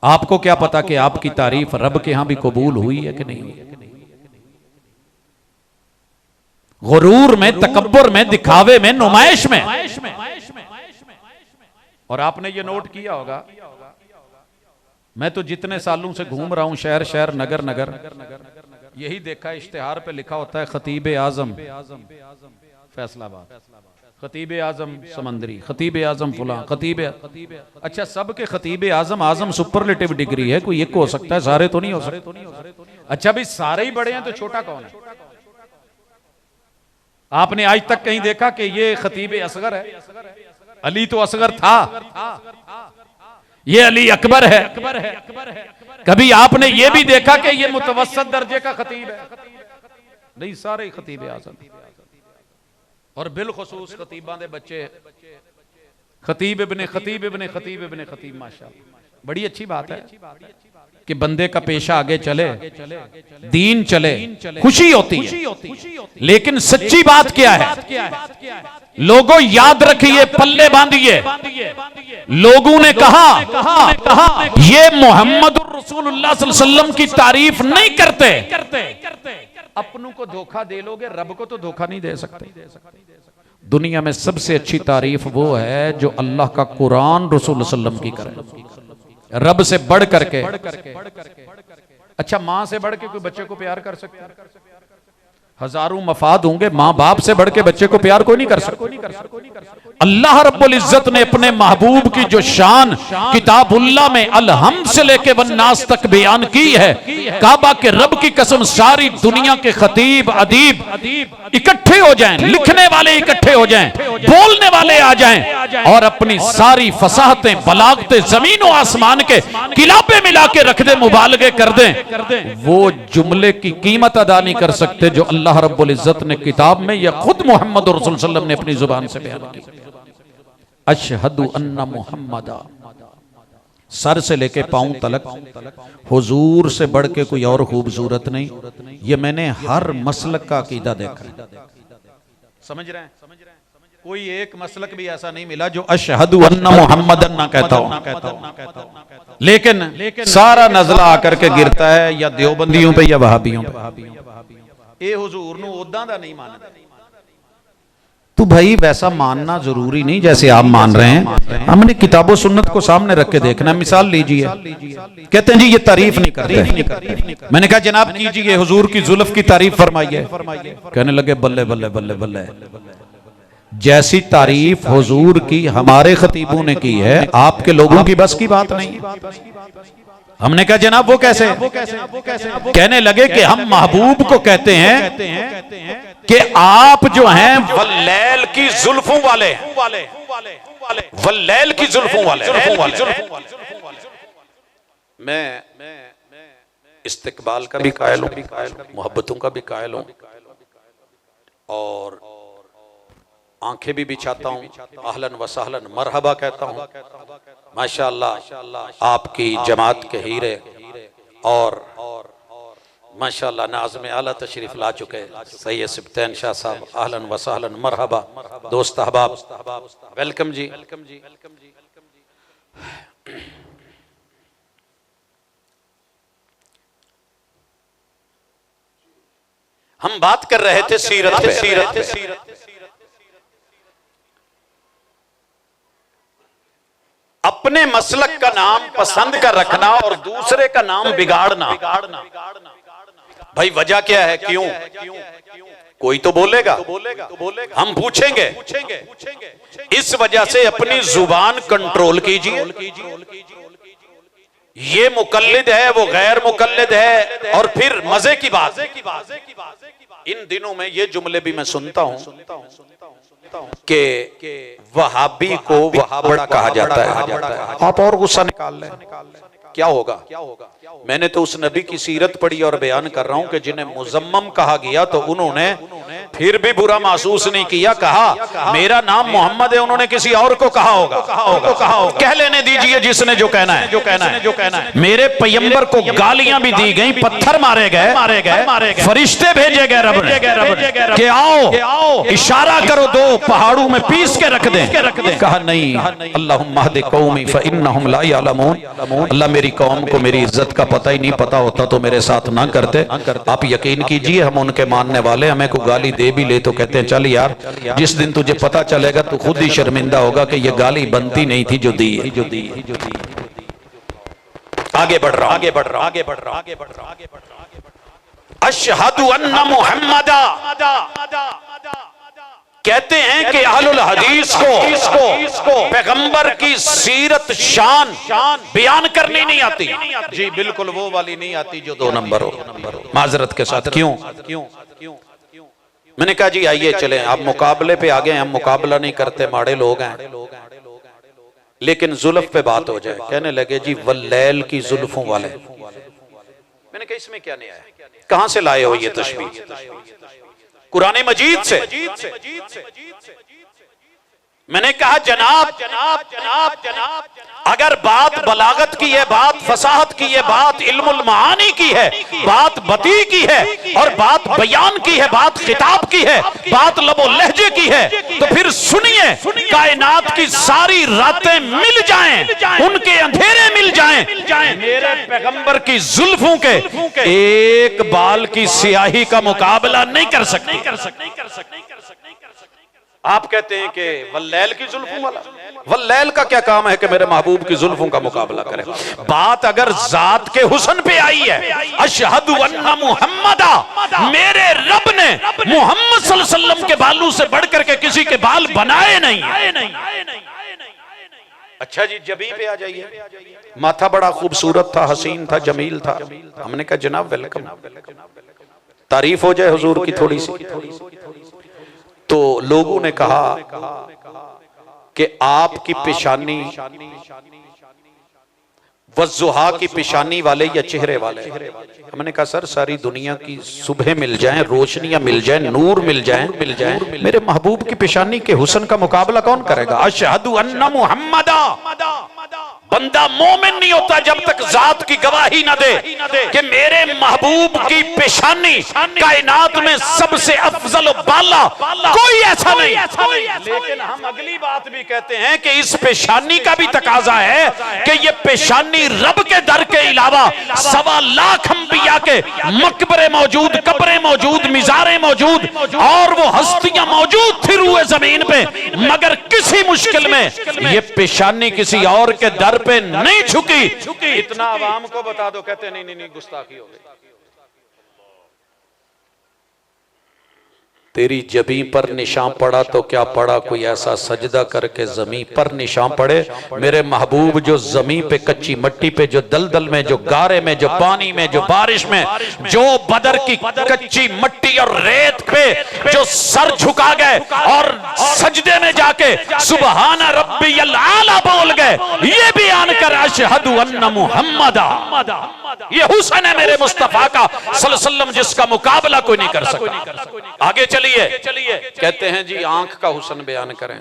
आपको क्या पता कि आपकी तारीफ रब के यहां भी कबूल हुई है कि नहीं हुई? गुरूर में, तकब्बुर में, दिखावे में, नुमाइश में। और आपने ये नोट किया होगा, मैं तो जितने सालों से घूम रहा हूं शहर शहर, नगर नगर, यही देखा इश्तिहार पे लिखा होता है खतीब आजम फैसलाबाद, खतीब आजम समंदरी, खतीब आजम फुला, खतीब। अच्छा, सबके खतीब आजम, आजम सुपरलेटिव डिग्री है, कोई एक हो सकता है, सारे तो नहीं हो सकते। अच्छा भाई सारे ही बड़े हैं तो छोटा कौन है? आपने आज तक कहीं देखा कि ये खतीब असगर है? अली तो असगर था, ये अली अकबर है। कभी आपने ये भी देखा कि ये मुतवस्सत दर्जे का खतीब है? नहीं, सारे खतीब आजम। और बिलखुसूस खतीबां दे बच्चे खतीब इब्ने खतीब इब्ने खतीब इब्ने खतीब। माशाअल्लाह, बड़ी अच्छी बात है कि बंदे का पेशा आगे चले, दीन चले, खुशी होती है। लेकिन सच्ची बात क्या है? लोगों याद रखिए, पल्ले बांधिए। लोगों ने कहा ये मोहम्मद रसूलुल्लाह सल्लल्लाहु अलैहि वसल्लम की तारीफ नहीं करते। अपनों को धोखा दे लोगे, रब को तो धोखा नहीं दे सकते। दुनिया में सबसे अच्छी तारीफ वो है जो अल्लाह का कुरान रसूल सल्लम की करे, रब से बढ़ करके। अच्छा, मां से बढ़ के कोई बच्चे को प्यार कर सकता है? हजारों मफाद होंगे, मां बाप से बढ़ के बच्चे को प्यार कोई नहीं कर सकता। अल्लाह रब्बुल इज्जत ने अपने महबूब की जो शान किताबुल्लाह में अलहम्द से लेके वन्नास तक बयान की है, काबा के रब की कसम सारी दुनिया के खतीब अदीब इकट्ठे हो जाएं, लिखने वाले इकट्ठे हो जाएं, बोलने वाले आ जाएं और अपनी सारी फसाहतें बलागतें जमीन और आसमान के किलाबे मिला के रख दे, मुबालगे कर दें, वो जुमले की कीमत अदा नहीं कर सकते जो अल्लाह रब्बुल इज्जत ने किताब में या खुद मोहम्मद रसूल सल्लल्लाहु अलैहि वसल्लम ने अपनी जुबान से बयान की। अशहदु अन्ना मुहम्मदा, सर से लेके पांव तलक हुजूर से बढ़ के कोई और खूबसूरत नहीं। ये मैंने हर मसलक का अकीदा देखा है। समझ रहे हैं? कोई एक मसलक भी ऐसा नहीं मिला जो अशहदु अन्ना मुहम्मदन ना कहता हो। लेकिन सारा नजला आकर के गिरता है या देवबंदियों पे या वहाबियों पे। ये हुजूर नू उदां दा नहीं मानता। तो भाई वैसा मानना जरूरी नहीं जैसे आप मान रहे हैं। हमने किताबों सुन्नत को सामने रख के देखना। मिसाल लीजिए, कहते हैं जी ये तारीफ नहीं करते। मैंने कहा जनाब कीजिए, हुजूर की जुल्फ की तारीफ फरमाइए। कहने लगे बल्ले बल्ले बल्ले बल्ले। जैसी तारीफ हुजूर की हमारे खतीबों ने की है, आपके लोगों की बस की बात नहीं। हमने कहा जनाब वो कैसे? कहने लगे कि हम महबूब को कहते हैं कि आप जो हैं वल्लैल की जुल्फों वाले, वल्लैल की जुल्फों वाले। मैं इस्तिकबाल का भी कायल हूं, मोहब्बतों का भी कायल हूं और आंखें भी बिछाता हूं, अहलन व सहलन मरहबा कहता हूं। माशाअल्लाह आपकी जमात के हीरे और माशाअल्लाह नाज़िम आला तशरीफ ला चुके सैयद सिब्तैन शाह साहब, अहलन व सहलन मरहबा। दोस्त अहबाब वेलकम जी। हम बात कर रहे थे सीरत पे। अपने मसलक का नाम पसंद का रखना और दूसरे का नाम बिगाड़ना, भाई वजह क्या है, क्यों? कोई तो बोलेगा, हम पूछेंगे। इस वजह से अपनी जुबान कंट्रोल कीजिए। ये मुकल्लिद है, वो गैर मुकल्लिद है। और फिर मजे की बात, इन दिनों में ये जुमले भी मैं सुनता हूं कि वहाबी को वहाबड़ा कहा जाता है। आप और गुस्सा निकाल लें, क्या होगा? मैंने तो उस नबी की सीरत पढ़ी और बयान कर रहा हूं कि जिन्हें मुजम्मम कहा गया तो उन्होंने फिर भी बुरा महसूस नहीं किया। कहा मेरा नाम मोहम्मद है, उन्होंने किसी और को कहा होगा। कह लेने दीजिए जिसने जो कहना है। मेरे पैगंबर को गालियां भी दी गई, पत्थर मारे गए, फरिश्ते भेजे गए रब ने कि आओ इशारा करो, दो पहाड़ों में पीस के रख दें। कहा नहीं, अल्लाहुम्मा हदि कौमी फइन्नहुम ला यअलमून। अल्लाह मेरी कौम को मेरी इज्जत का पता ही नहीं, पता होता तो मेरे साथ ना करते। आप यकीन कीजिए, हम उनके मानने वाले, हमें को गाली दे भी ले तो कहते हैं चल यार, जिस दिन तुझे पता चलेगा तो खुद ही शर्मिंदा होगा कि ये गाली बनती नहीं थी जो दी। आगे बढ़ रहा हूं। अशहदु अन्ना मुहम्मदा, कहते हैं कि अहलुल हदीस को पैगंबर की सीरत शान बयान करनी नहीं आती। जी बिल्कुल वो वाली नहीं आती जो 2 नंबर हो। माजरत के साथ क्यों? मैंने कहा जी आइए चलें, आप मुकाबले पे आ गए, हम मुकाबला नहीं करते, माड़े लोग हैं, लेकिन जुल्फ पे बात हो जाए। कहने लगे जी वल्लैल की जुल्फों वाले। मैंने कहा इसमें क्या नया है, कहां से लाए हो ये तशबीह? कुरान मजीद से। मैंने कहा जनाब अगर बात बलागत की है, बात फसाहत की है, बात इल्मुल मानी की है, बात बती की है, और बात बयान की है, बात खिताब की है, बात लबो लहजे की है, तो फिर सुनिए, कायनात की सारी रातें मिल जाएं, उनके अंधेरे मिल जाएं, मेरे पैगंबर की जुल्फों के एक बाल की स्याही का मुकाबला नहीं कर सकते। आप कहते हैं कि वल्लैल की जुल्फों वाला, वल्लैल का क्या काम है कि मेरे महबूब की जुल्फों का मुकाबला करे? बात अगर जात के हुस्न पे आई है, अशहदु अन्ना मुहम्मदा, मेरे रब ने मोहम्मद सल्लल्लाहु अलैहि वसल्लम के बालों से बढ़कर के किसी के बाल बनाए नहीं। अच्छा जी जबी पे आ जाइए, माथा बड़ा खूबसूरत था, हसीन था, जमील था। हमने कहा जनाब वेलकम, तारीफ हो जाए हुजूर की थोड़ी सी। तो लोगों ने कहा कि आपकी पेशानी वज़ुहा की पेशानी वाले या चेहरे वाले? हमने कहा सर सारी दुनिया की सुबह मिल जाएं, रोशनियां मिल जाएं, नूर मिल जाएं, मेरे महबूब की पेशानी के हुस्न का मुकाबला कौन करेगा? अशहदु अन्ना मुहम्मदा। बंदा मोमिन नहीं होता जब तक जात की गवाही न दे कि मेरे महबूब की पेशानी कायनात में सबसे अफजल बाला कोई ऐसा नहीं। लेकिन हम अगली बात भी कहते हैं कि इस पेशानी का भी तकाजा है कि ये पेशानी रब के दर के अलावा 1.25 लाख अंबिया के मकबरे मौजूद, कब्रें मौजूद, मिज़ारें मौजूद, और वो हस्तियां मौजूद थी रूए जमीन पे, मगर किसी मुश्किल में ये पेशानी किसी और के दर पे नहीं झुकी। इतना आवाम को बता दो, कहते नहीं गुस्ताखी हो गई। तेरी जबी पर निशान पड़ा तो क्या पड़ा, कोई ऐसा सजदा करके जमी पर निशान पड़े। मेरे महबूब जो जमी पे, कच्ची मट्टी पे, जो दलदल में, जो गारे में, जो पानी में, जो बारिश में, जो बदर की कच्ची मट्टी और रेत पे जो सर झुका गए और सजदे में जाके सुबहाना रब्बियल आला बोल गए, ये बयान कर अशहदु अन्ना मुहम्मदा। ये हुस्न है मेरे मुस्तफा का सल्लल्लाहु अलैहि वसल्लम, जिसका मुकाबला कोई नहीं कर सकता। आगे चलिए, कहते हैं जी आंख का हुस्न बयान करें।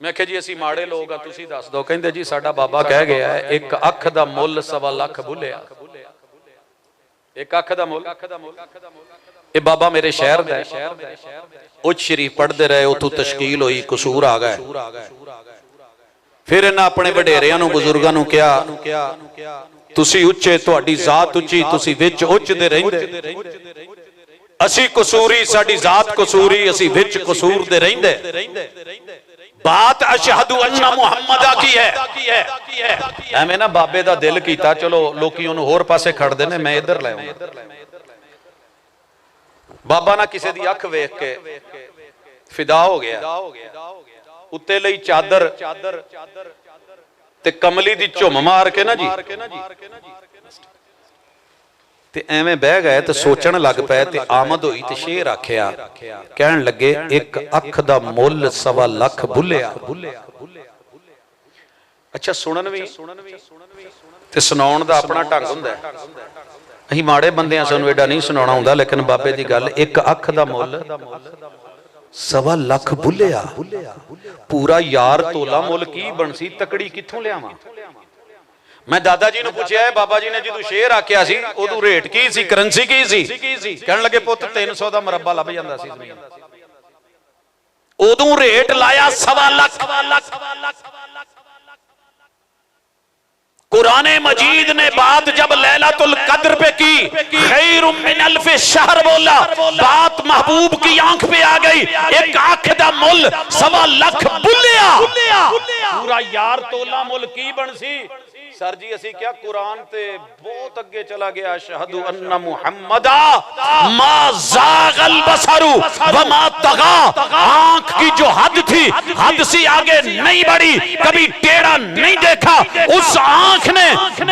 मैं कह जी असी माड़े लोग आ, तुसी दस दो। कहंदे जी साडा बाबा कह गया है एक अख दा मुल 1.25 लाख भुलिया। एक अख दा मुल, ये बाबा मेरे शहर दा है, उच शरीफ पढ़ते रहे, उतों तशकील हुई, कसूर आ गए। फिर इन्हां अपने वडेरियां नूं, बुजुर्गां नूं कहा तुसी उच्चे, तुहाडी जात उच्ची, तुसी विच उच्चदे रहिंदे। असी कसूरी, साडी जात कसूरी, असी विच कसूर दे रहिंदे। बात अशहदु अन्ना मुहम्मदा की है। एवें ना बाबे दा दिल कीता, चलो लोकी उन्होंने होर पासे खड़दे ने, मैं इधर ले बाबा ना किसी दी अख वेख के फिदा हो गया, उत्ते लई चादर ते कमली दी झुम मार के ना जी ते एवें बह गए ते सोचण लग पे ते आमद होई ते शेर आखिया, कहन लगे एक अख दा मुल 1.25 लाख बुलिया। अच्छा सुनन भी ते सुनाउण दा अपना ढंग हुंदा है। असीं माड़े बंदियां सानूं एडा नहीं सुनाउणा हुंदा, लेकिन बाबे दी गल एक अख दा मुल 1.25 लाख बुलिया। पूरा यार तोला मुल की बनसी, तकड़ी कित्थों लियावां? मैं दादा जी ने पूछा है, बाबा जी ने जो शेर आख्या सी उदू रेट की सी, करंसी की सी? कहने लगे पुत 300 का मुरब्बा लभ जांदा सी। उदू रेट लाया 1.25 लाख। कुराने मजीद ने बात जब लैलातुल कद्र पे की, खैरुम मिन अल्फि शहर बोला, बात महबूब की आंख पे आ गई। एक आंख दा मुल 1.25 लाख बुलिया। पूरा यार तोला मुल की बनसी। सर जी असी क्या कुरान ते बहुत अगे चला गया। अशहदु अन्ना मुहम्मदा मा ज़ागल बसरु व मा तगा। आंख की जो हद थी, हद से आगे नहीं बढ़ी, कभी टेढ़ा नहीं देखा। उस आंख ने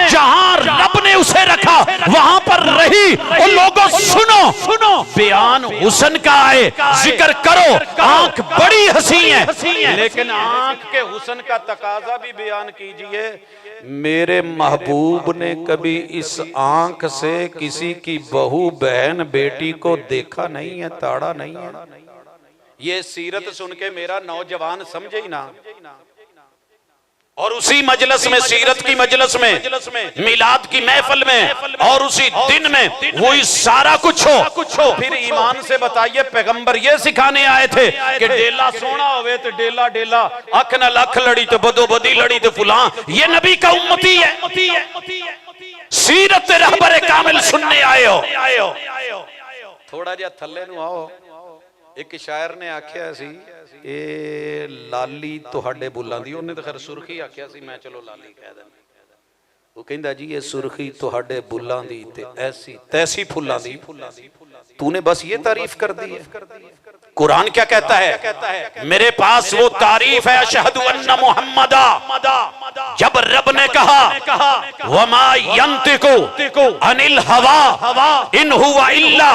जहां रब ने उसे रखा वहां पर रही। और लोगों सुनो, बयान हुस्न का है, जिक्र करो। आंख बड़ी हसी है, लेकिन आंख के हुस्न का तकाजा भी बयान कीजिए। मेरे महबूब ने कभी इस आंख से किसी की बहू बहन बेटी को देखा नहीं है, ताड़ा नहीं है। ये सीरत सुन के मेरा नौजवान समझे ही ना। और उसी मजलिस में, सीरत की मजलिस में, मिलाद की महफिल में, और उसी दिन में वही सारा कुछ हो। फिर ईमान से बताइए, पैगंबर ये सिखाने आए थे कि डेला सोना होवे तो डेला डेला, अख न लख लड़ी तो बदो बदी लड़ी तो फुला। ये नबी का उम्मती है। सीरत रहबरे कामिल सुनने आए हो। थोड़ा जिहा थल्ले नूं आओ। एक शायर ने आख्या सी, ए लाली तुहाडे बुल्लां दी, उन्हें तो खैर सुरखी आख्या सी, मैं चलो लाली कह देना। वो कहंदा जी ये सुरखी तुहाडे बुल्लां दी ते ऐसी तैसी फुल्लां दी, तूने बस ये तारीफ कर दी है। कुरान क्या कहता है? मेरे पास वो तारीफ है, अशहदु अन्ना मुहम्मदा। जब रब ने कहा वमा यंतिकु अनिल हवा इन हुवा इल्ला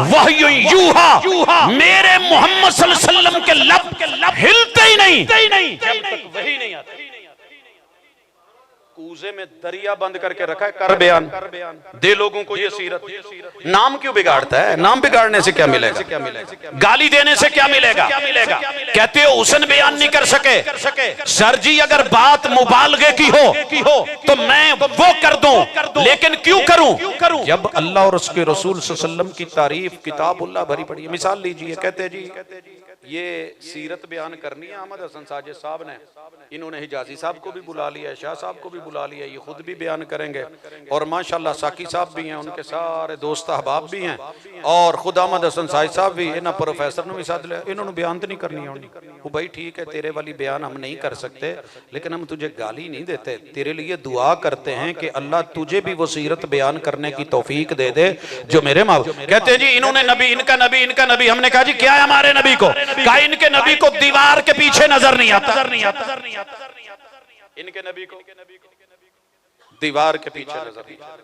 वह्युन यूहा, मेरे मोहम्मद सल्लल्लाहु अलैहि वसल्लम के लब हिलते ही नहीं जब तक वही नहीं आता। कूजे में दरिया बंद करके रखा है, कर बयान दे लोगों को ये सीरत। नाम क्यों बिगाड़ता है? नाम बिगाड़ने से क्या मिलेगा? गाली देने से क्या मिलेगा? कहते हो हुस्न बयान नहीं कर सके। सर जी अगर बात मुबालगे की हो तो मैं वो कर दूं, लेकिन क्यों करूं? जब अल्लाह और उसके रसूल सल्लल्लाहु अलैहि वसल्लम की तारीफ किताबुल्लाह भरी पड़ी है। मिसाल लीजिए, कहते जी ये सीरत बयान करनी है अहमद हसन साजिद साहब ने, इन्होंने हिजाजी साहब को भी बुला लिया है, शाह साहब को भी बुला लिया, ये खुद भी बयान करेंगे। और माशाल्लाह साकी साहब भी हैं, उनके सारे दोस्त अहबाब भी हैं, और खुद अहमद हसन साजिद साहब भी, इन्होंने प्रोफेसर ने भी साथ लिया। इन्होंने बयान तो नहीं करनी है वो, भाई ठीक है तेरे वाली बयान हम नहीं कर सकते, लेकिन हम तुझे गाली नहीं देते, तेरे लिए दुआ करते हैं कि अल्लाह तुझे भी वो सीरत बयान करने की तौफीक दे दे जो मेरे माँ। कहते जी इन्होंने नबी, इनका नबी। हमने कहा जी क्या है हमारे नबी को? कहा इनके नबी को दीवार के पीछे नजर नहीं आता। इनके नबी को दीवार के पीछे नजर नहीं आता।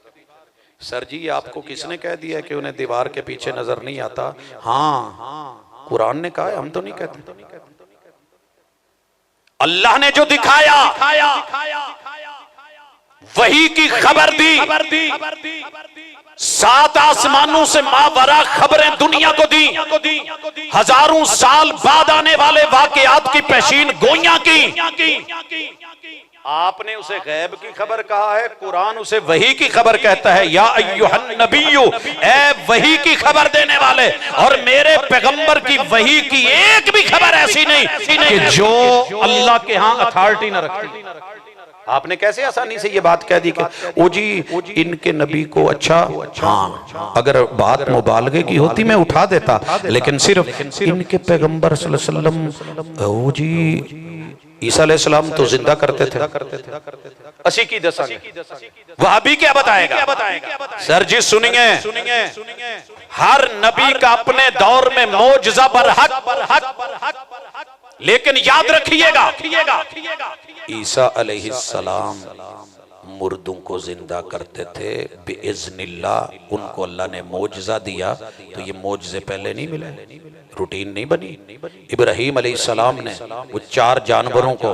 सर जी आपको किसने कह दिया कि उन्हें दीवार के पीछे नजर नहीं आता? हाँ कुरान ने कहा है, हम तो नहीं कहते। अल्लाह ने जो दिखाया वही की खबर दी, 7 आसमानों से मावरा खबरें दुनिया को दी, हजारों साल बाद आने वाले वाकयात की पेशीन गोइयां की। आपने उसे गैब की खबर कहा है, कुरान उसे वही की खबर कहता है। या अय्युहन नबिय्यु, ए वही की खबर देने वाले। और मेरे पैगंबर की वही की एक भी खबर ऐसी नहीं कि जो अल्लाह के यहां अथॉरिटी न रखती। आपने कैसे आसानी से ये बात कह दी कि ओ जी इनके नबी को अच्छा, हाँ अगर बात मुबालगे की होती मैं उठा देता, लेकिन सिर्फ इनके पैगंबर सल्लल्लाहु अलैहि वसल्लम ओ जी ईसा अलैहिस्सलाम तो जिंदा करते थे। असी की दसांगे वहाबी क्या बताएगा? सर जी सुनिए, हर नबी का अपने दौर में मौजज़ा बरहक, लेकिन याद रखिएगा ईसा अलैहिस्सलाम मुर्दों को जिंदा करते थे बिइज़्निल्लाह, उनको अल्लाह ने मौजज़ा दिया। तो ये मौजज़े पहले नहीं मिले, रूटीन नहीं बनी। इब्राहीम अलैहिस्सलाम ने वो 4 जानवरों को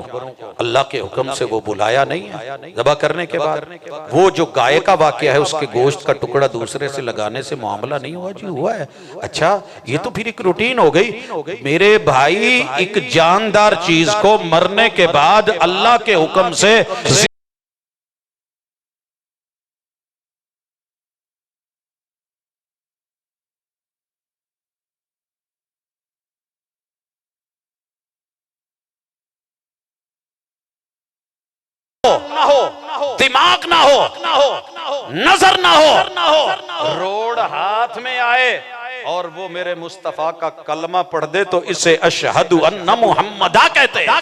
अल्लाह के हुक्म से वो बुलाया नहीं ज़बह करने के बाद, वो जो गाय का वाक़या है उसके गोश्त का टुकड़ा दूसरे से लगाने से मामला नहीं हुआ जी, हुआ है। अच्छा ये तो फिर एक रूटीन हो गई। मेरे भाई एक जानदार चीज को मरने के बाद अल्लाह के हुक्म से दिमाग ना हो, नजर ना हो, रोड हाथ में आए और वो मेरे मुस्तफा का कलमा पढ़ दे तो इसे अशहदु अन्ना मुहम्मदा कहते हैं।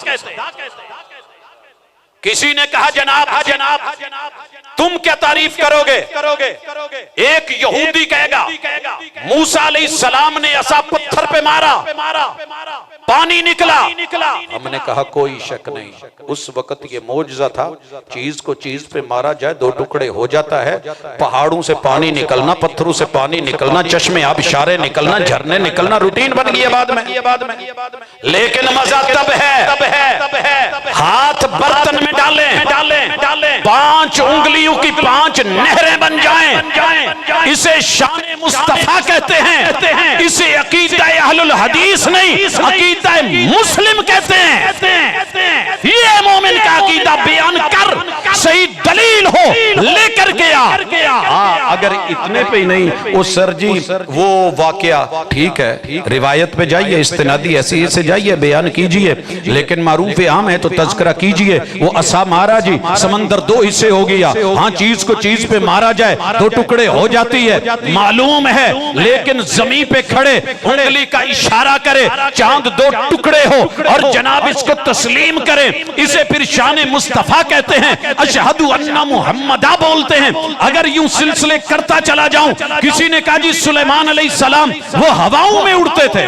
किसी ने कहा जनाब तुम क्या तारीफ करोगे? एक यहूदी कहेगा मूसा अलैहिस्सलाम ने ऐसा पत्थर पे मारा, पानी निकला। हमने कहा कोई शक नहीं, उस वक्त ये मौजज़ा था, चीज को चीज पे मारा जाए 2 टुकड़े हो जाता है। पहाड़ों से पानी निकलना, पत्थरों से पानी निकलना, चश्मे आबशारे निकलना, झरने निकलना रूटीन बन गई है बाद में। लेकिन मजा तब है हाथ बर्तन में डालें 5 उंगलियों की 5 नहरें बन जाएं। इसे शान मुस्तफा कहते हैं। इसे अकीदा अहलुल हदीस नहीं, अकीदा मुस्लिम कहते हैं। ये मोमिन का अकीदा बयान कर, सही दलील हो लेकर के आ। अगर इतने पे ही नहीं, वो सर जी वो वाकया ठीक है, रिवायत पे जाइए, इस्तिनादी ऐसी से जाइए, बयान कीजिए, लेकिन मारूफ आम है तो तज़किरा कीजिए। वो असा मारा जी, समंदर 2 हिस्से हो गया। हाँ चीज को चीज पे मारा जाए 2 टुकड़े हो जाती है, मालूम है, लेकिन जमीन पे खड़े उंगली का इशारा करे, चांद 2 टुकड़े हो और जनाब इसको तस्लीम करे, इसे फिर शान मुस्तफा कहते हैं। अशहदु अन्ना मुहम्मदा बोलते हैं। अगर यूं सिलसिले करता चला जाऊं, किसी ने कहा जी सुलेमान अलैहिस्सलाम वो हवाओं में उड़ते थे,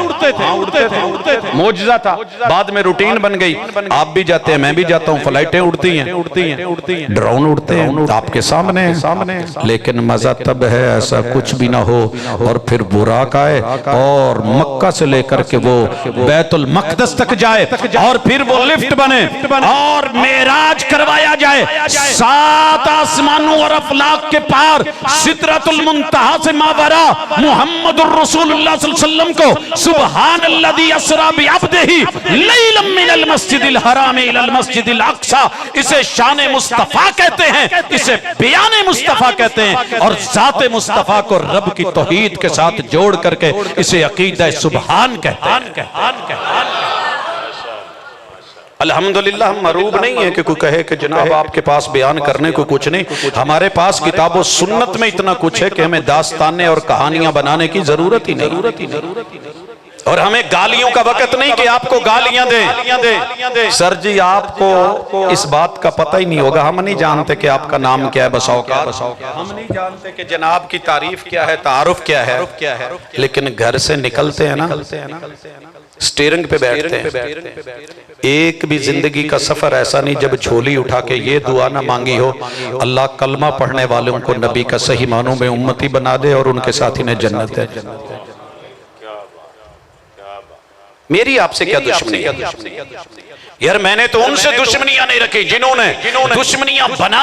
मौजज़ा था, बाद में रूटीन बन गई। आप भी जाते हैं, मैं भी जाता हूं, फ्लाइटें उड़ती हैं, ड्रोन उड़ते हैं आपके सामने, लेकिन मजा तब है ऐसा कुछ भी ना हो और फिर बुराक आए और मक्का से लेकर के वो बैतुल मक़दस तक जाए और फिर वो लिफ्ट बने और मेराज करवाया जाए 7 आसमानों और अफलाक के पार सिदरतुल मुंतहा से मावरा मुहम्मदुर रसूलुल्लाह सल्लल्लाहु अलैहि वसल्लम को सुब्हानल्लज़ी अस्रा बिअब्दिही लैलन मिनल मस्जिदिल हराम इलल मस्जिदिल अक़सा, इसे शान मुस्तफा कहते हैं, इसे बयान मुस्तफा कहते हैं। और ज़ात मुस्तफा को रब की तौहीद के साथ जोड़ करके इसे अकीदा सुब्हान कहते हैं। अल्हम्दुलिल्लाह हम मरूब नहीं है कि कोई कहे कि जनाब आपके पास बयान करने को कुछ नहीं। हमारे पास किताब और सुन्नत में इतना कुछ है कि हमें दास्तानें और कहानियां बनाने की जरूरत ही नहीं। और हमें गालियों का वक्त नहीं कि आपको गालियां दे। सर जी आपको इस बात का पता ही नहीं होगा, हम नहीं जानते कि आपका नाम क्या है, बसाओ का, हम नहीं जानते कि जनाब की तारीफ क्या है, तारुफ क्या है, लेकिन घर से निकलते हैं ना, स्टीयरिंग पे बैठते हैं। एक भी जिंदगी का सफर ऐसा नहीं जब झोली उठा के ये दुआ ना मांगी हो, अल्लाह कलमा पढ़ने वालों को नबी का सही मानों में उम्मती बना दे और उनके साथी ने जन्नत है। मेरी आपसे क्या दुश्मनी यार, मैंने तो उनसे दुश्मनियां नहीं रखी जिन्होंने दुश्मनियां बना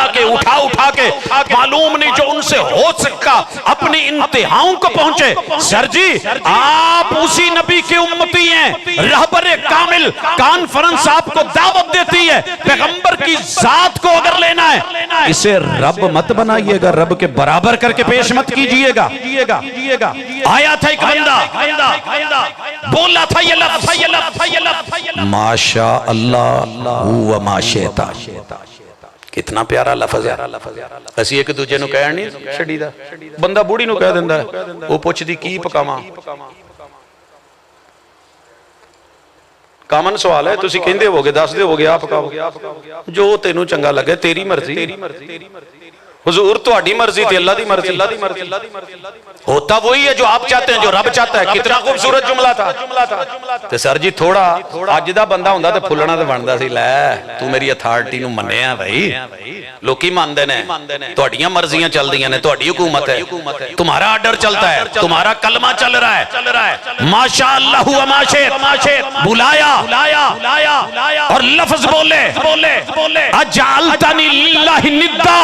के उठा के मालूम नहीं जो उनसे हो सका अपने इंतहाओं को पहुंचे। सर जी आप उसी नबी के उम्मती हैं, रहबरे कामिल कॉन्फ्रेंस आपको दावत देती है, पैगंबर की जात को अगर लेना है इसे रब मत बनाइएगा, रब के बराबर करके पेश मत कीजिएगा। आया था एक बंदा बोला था ये लफ्ज़ माशा अल्लाह व माशेता। कितना प्यारा लफ्ज़ है। असी एक दूजे नूं कहण नहीं छड़ीदा, बंदा बूढ़ी नूं कह दिंदा, वो पुछदी की पकावां। कामन सवाल है, तुसी कहंदे होगे, दसदे होगे आप पकाओ, जो तेनू चंगा लगे, तेरी मर्जी। हुजूर तुहाडी मर्जी ते अल्लाह दी मर्जी। होता वही है जो आप चाहते हैं, जो रब चाहता है। कितना खूबसूरत जुमला था। ते सर जी थोड़ा अज दा बंदा हुंदा ते फुलना ते बनदा सी, लै तू मेरी अथॉरिटी नूं मन्निया भाई। लोकी मानदे ने तुहाडियां मर्जियां चलदियां ने, तुहाडी हुकूमत है, तुम्हारा ऑर्डर चलता है, तुम्हारा कलमा चल रहा है। माशा अल्लाह व माशेत बुलाया और लफ्ज बोले अजअलतनी लिल्लाहि निद्दा।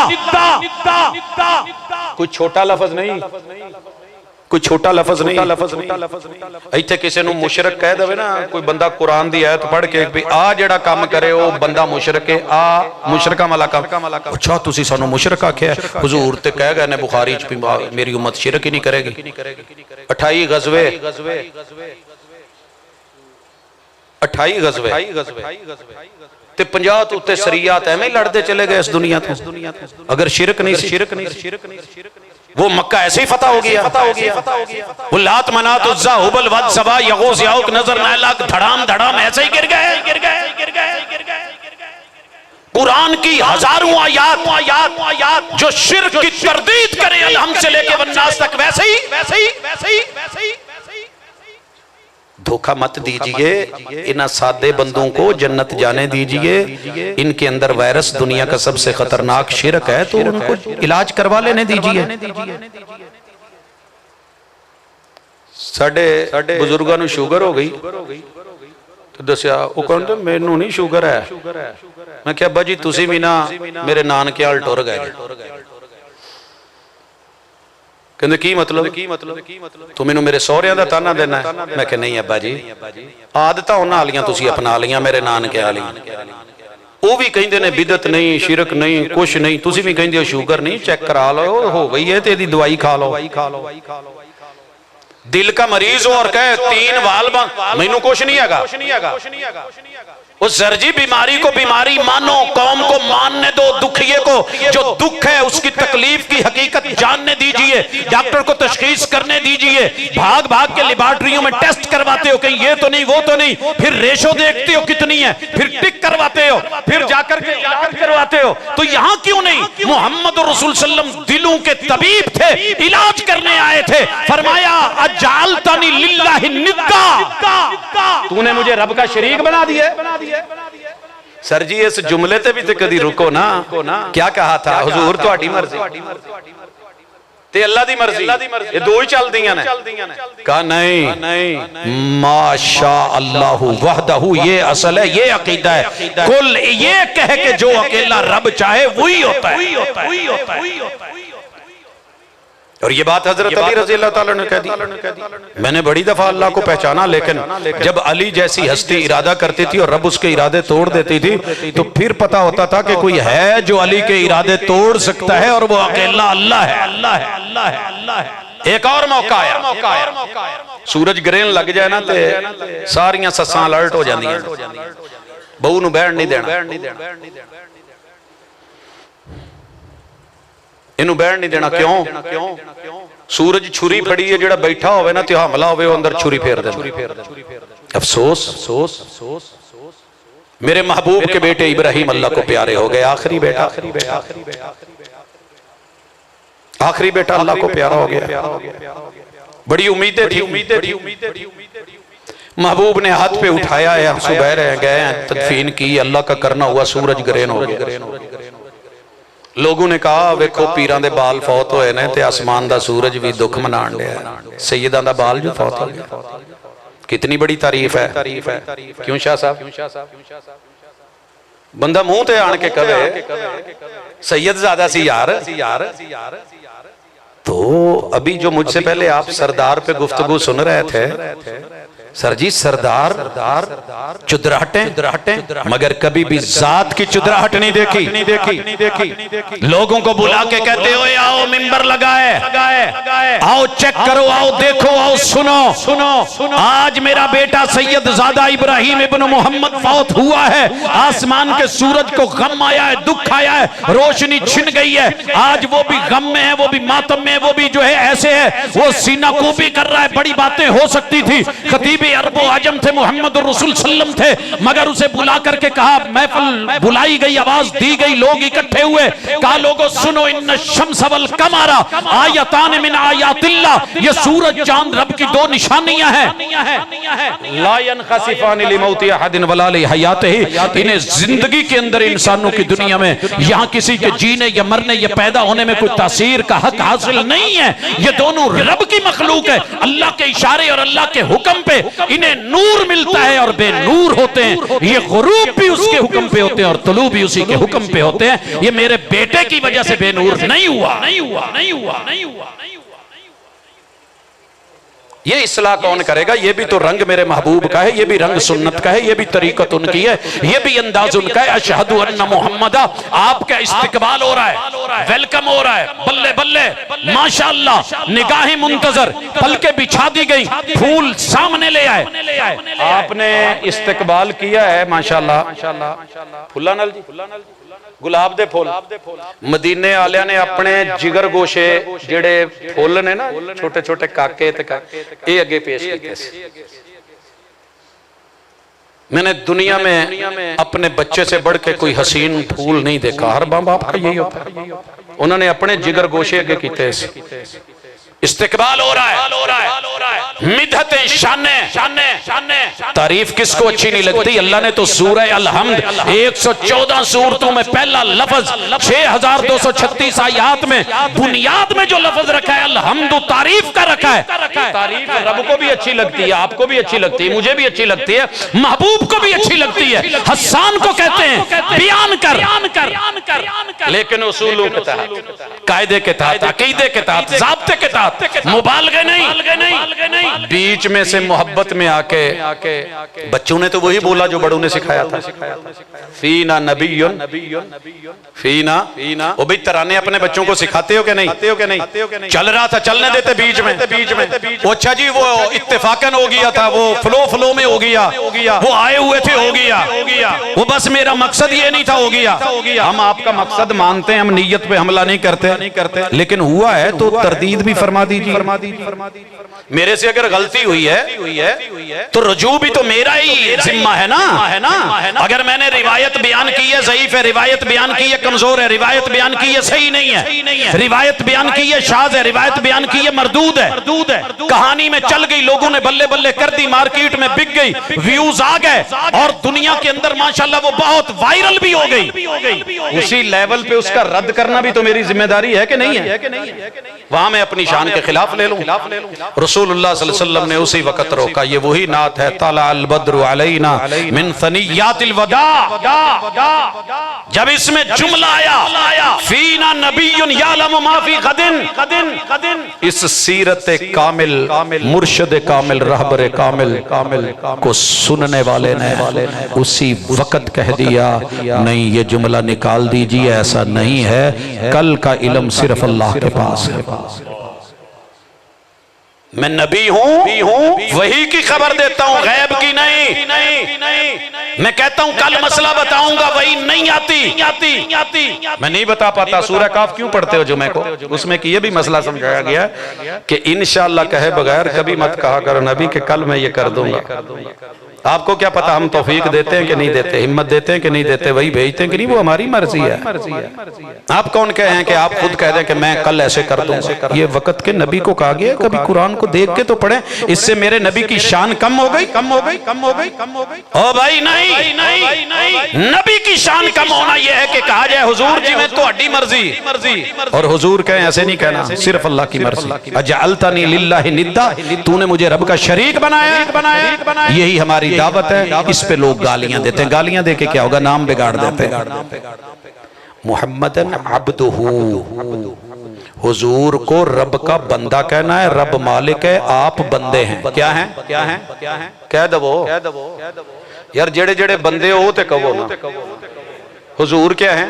कोई छोटा लफ्ज नहीं, कोई छोटा लफ्ज नहीं। इत्थे किसी नूं मुशरक कह देवे ना कोई बंदा, कुरान दी आयत पढ़ के भी आ जेड़ा काम करे वो बंदा मुशरक है, आ मुशरका वाला काम। अच्छा तुसी सानू मुशरक आखिया, हुजूर ते कह गए ने बुखारी च मेरी उम्मत शिरक ही नहीं करेगी। 28 गज़वे ते 50 तो उत्ते शरीयत एवें लड़ते चले गए इस दुनिया तो। अगर शिरक नहीं, वो मक्का ऐसे ही फतह हो गया। वो लात मनात उज़्ज़ा हुबल वद सबा यगूस याउक नजर नालक धड़ाम ऐसे ही गिर गए। कुरान की हजारों आयात जो शिर्क की तरदीद करें अलहम से लेके वन्नास तक, वैसे ही धोखा मत दीजिए। इन सादे बंदों को जन्नत जाने दीजिए। इनके अंदर वायरस दुनिया का सबसे खतरनाक शिरक है, तो उनको इलाज करवा लेने दीजिए। साडे बुजुर्गों को शुगर हो गई तो दसिया, वो कहते मैनू नहीं शुगर है। मैं क्या अब्बा जी तुसी भी ना मेरे नानके हाल टुर गए। कहते की मतलब तू मैनू मेरे सहुरियां दा ताना देना है। मैं कहा नहीं अब्बा जी, आदतां उन्हां वालियां तुसीं अपना लियां, मेरे नानके वालियां। वो भी कहंदे ने बिदत नहीं, शिरक नहीं, कुछ नहीं। तुसीं भी कहंदे हो शुगर नहीं, चेक करा लो, हो गई है तो इहदी दवाई खा लो। दिल का मरीज हो और कहे 3 वाल मैनू कुछ नहीं है। उस जर्जी बीमारी को बीमारी मानो, कौम को मानने दो, दुखिए को जो दुख है उसकी तकलीफ की हकीकत जानने दीजिए, डॉक्टर को तशखीस करने दीजिए। भाग के लेबोरेटरियों में टेस्ट करवाते हो, कहीं ये तो नहीं वो तो नहीं, फिर रेशो देखते हो कितनी है, फिर टिक करवाते हो, फिर जाकर के इलाज करवाते हो। तो यहाँ क्यों नहीं? मोहम्मद रसूल सल्लम दिलों के तबीब थे, इलाज करने आए थे। फरमाया अजअलतनी लिल्लाहि निद्दा, तूने मुझे रब का शरीक बना दिया। सर जी इस जुमले ते भी ते कदी रुको ना। क्या कहा था? हुजूर तुहाडी मर्जी ते अल्लाह दी मर्जी, ये दो ही चलदियां ने। कहा नहीं, माशा अल्लाह वहदहू, ये असल है, ये अकीदा है। कुल ये कह के जो अकेला रब चाहे वही होता है। और ये बात हजरत अली रज़ी अल्लाह ताला ने कह दी। मैंने बड़ी दफा अल्लाह को पहचाना, लेकिन जब अली जैसी हस्ती इरादा करती थी और रब उसके इरादे तोड़ देती थी, तो फिर पता होता था कि कोई है जो अली के इरादे तोड़ सकता है, और वो अकेला अल्लाह है। एक और मौका आया, सूरज ग्रहण लग जाए ना ते सारियां सस्सां अलर्ट हो जांदियां, बहू नूं बहण नहीं देना, इनू बहन नहीं देना। क्यों? सूरज छुरी फड़ी है, जेड़ा बैठा होवे ना ते हमला होवे, अंदर छुरी फेर देना। अफसोस मेरे महबूब के बेटे इब्राहिम अल्लाह को प्यारे हो गए। आखिरी बेटा अल्लाह को प्यारा हो गया। बड़ी उम्मीदें थी। महबूब ने हाथ पे उठाया है, आंसू बह रहे गए हैं, तदफीन की, अल्लाह का करना हुआ, सूरज ग्रहण हो गया। लोगों ने कहा वेखो पीरां दे बाल फौत होए ने ते आसमान दा सूरज भी दुख मनाण दिया, सैयदां दा बाल जो फौत हो गया। कितनी बड़ी तारीफ है। क्यों शाह साहब? बंदा मुंह ते आण के कहे सैयद ज़्यादा सी यार। तो अभी जो मुझसे पहले आप सरदार पे गुफ्तगू सुन रहे थे, सर जी सरदार चुदराहटें मगर कभी भी जात की चुदराहट नहीं देखी। लोगों को बुला के कहते हो आओ मिंबर लगाए, आओ चेक करो, आओ देखो, आओ सुनो। आज मेरा बेटा सैयद ज़ादा इब्राहिम इब्न मोहम्मद फौत हुआ है। आसमान के सूरज को गम आया है, दुख आया है, रोशनी छिन गई है। आज वो भी गम में है, वो भी मातम में, वो भी जो है ऐसे है, वो सीना कोबी कर रहा है। बड़ी बातें हो सकती थी, खतीब अरबो आजम थे, मोहम्मद रसूल सल्लम थे, मगर उसे बुला करके कहा, महफिल बुलाई गई, आवाज दी गई, लोग इकट्ठे हुए, कहा लोगों सुनो, इन्न शम्स वल कमरा आयतान मिन आयातिल्लाह, ये सूरज चांद रब की दो निशानियां हैं। ला यनखसिफान लिमौति अहदिन वला लिहयातिही, इन्हें जिंदगी के अंदर इंसानों की दुनिया में यहां किसी के जीने या मरने या पैदा होने में कोई तासीर का हक हासिल नहीं है। ये दोनों रब की मखलूक है। अल्लाह के इशारे और अल्लाह के हुक्म पे इन्हें नूर मिलता है और बेनूर होते हैं। ये गुरूब भी उसके हुक्म पे होते हैं और तुलू भी उसी के हुक्म पे होते हैं। ये मेरे बेटे की वजह से बेनूर नहीं हुआ। ये इस्लाह कौन करेगा? ये भी तो रंग मेरे महबूब का है, ये भी रंग सुन्नत का है, ये भी तरीकत उनकी है, ये भी अंदाज उनका है। अशहदु अन्ना मुहम्मदा, आपका इस्तकबाल हो रहा है, वेलकम हो रहा है, बल्ले बल्ले माशाअल्लाह, निगाहें मुंतजर, पलके बिछा दी गई, फूल सामने ले आए, आपने इस्तकबाल किया है माशाअल्लाह। फुल्ला नल जी, गुलाब दे फुल मदीने आलिया ने अपने जिगर गोशे जेड़े फुल ने ना, छोटे छोटे काके ये अगे पेश किए। मैंने दुनिया में अपने बच्चे से बढ़ के कोई हसीन फूल नहीं देखा। हर मां बाप का यही होता है। उन्होंने अपने जिगर गोशे अगे किए। इस्तिकबाल हो रहा है, मिदहते शाने। तारीफ किसको अच्छी नहीं लगती? अल्लाह ने तो सूरह अल-हम्द 114 सूरतों में पहला लफ्ज 6236 आयात में बुनियाद में जो लफ्ज रखा है अल-हम्द, तारीफ का रखा है। तारीफ रब को भी अच्छी लगती है, आपको भी अच्छी लगती है, मुझे भी अच्छी लगती है, महबूब को भी अच्छी लगती है। हसन को कहते हैं बयान कर, लेकिन उसूलों के तहत, कायदे के तहत, अकीदे के तहत, ज़ाब्ते के तहत, मुबालगे नहीं। बीच में से मोहब्बत में आके बच्चों ने तो वही बोला जो बड़ों ने सिखाया था। फीना नबियुन, फीना। वो भी तराने अपने बच्चों को सिखाते हो कि नहीं? चल रहा था, चलने देते बीच में। अच्छा जी, वो इत्तेफाकन हो गया था, वो फ्लो में हो गया, वो आए हुए थे, हो गया। वो बस मेरा मकसद ये नहीं था, हो गया। हम आपका मकसद मानते हैं, हम नीयत पे हमला नहीं करते, लेकिन हुआ है तो तरदीद भी फरमा दीजिए। मेरे से अगर गलती हुई है तो रजू भी तो मेरा ही जिम्मा है ना। अगर मैंने रिवायत बयान की है ज़ईफ है, रिवायत बयान की है कमजोर है, रिवायत बयान की है सही नहीं है, रिवायत बयान की है शाज़ है, रिवायत बयान की है मरदूद है, कहानी में चल गई, लोगों ने बल्ले बल्ले कर दी, मार्केट में बिक गई, व्यूज आ गए और दुनिया के अंदर माशाल्लाह वो बहुत वायरल भी हो गई। उसी लेवल पे उसका रद्द करना भी तो मेरी जिम्मेदारी है कि नहीं है? वहां मैं अपनी शान के खिलाफ ले लूं। रसूलुल्लाह सल्लल्लाहु अलैहि वसल्लम ने उसी वक्त रोका। ये वही नात है, ताला अल बद्रु अलैना मिन सनियातिल वदा। जब इसमें जुमला आया फीना नबियुन यालमु मा फी गदिन, इस सीरत कामिल, मुर्शिद कामिल, रहबर कामिल को सुनने वाले ने उसी वक्त कह दिया, नहीं ये जुमला निकाल दीजिए, ऐसा नहीं है, कल का इल्म सिर्फ अल्लाह के पास है। मैं नबी हूं, वही की खबर देता हूं, गैब की नहीं। मैं कहता हूं कल मसला बताऊंगा, वही नहीं आती। मैं नहीं बता पाता। सूरह काफ क्यों पढ़ते हो जुमे को? उसमें कि ये भी मसला समझाया गया कि इंशाअल्लाह कहे बगैर कभी मत कहा करो नबी के कल मैं ये कर दूंगा। आपको क्या पता हम तौफीक देते हैं कि नहीं देते, हिम्मत देते हैं कि नहीं देते, वही भेजते हैं कि नहीं, वो हमारी मर्जी है। आप कौन कहे हैं कि आप खुद कह दें कि मैं कल ऐसे कर दूंगा? ये वक्त के नबी को कहा गया। कभी कुरान को देख के तो पढ़े, इससे मेरे नबी की शान कम हो गई? ओ भाई नहीं, नबी की शान कम होना यह है कि कहा जाए हुजूर जी मैं तुम्हारी मर्जी, और हुजूर कहें ऐसे नहीं कहना, सिर्फ अल्लाह की मर्जी। अजअलतनी लिल्लाहि निद्दा, तूने मुझे रब का शरीक बनाया। यही हमारी दावत है। इस पे लोग गालियां देते हैं, गालियां देके क्या होगा? नाम बिगाड़ देते हैं। मुहम्मदन अब्दुहू हुजूर को रब का बंदा कहना है, रब मालिक है, आप बंदे हैं। क्या है? क्या है? कह दबो यार, जेड़े जेड़े बंदे हो ते कहो ना। हुजूर क्या है?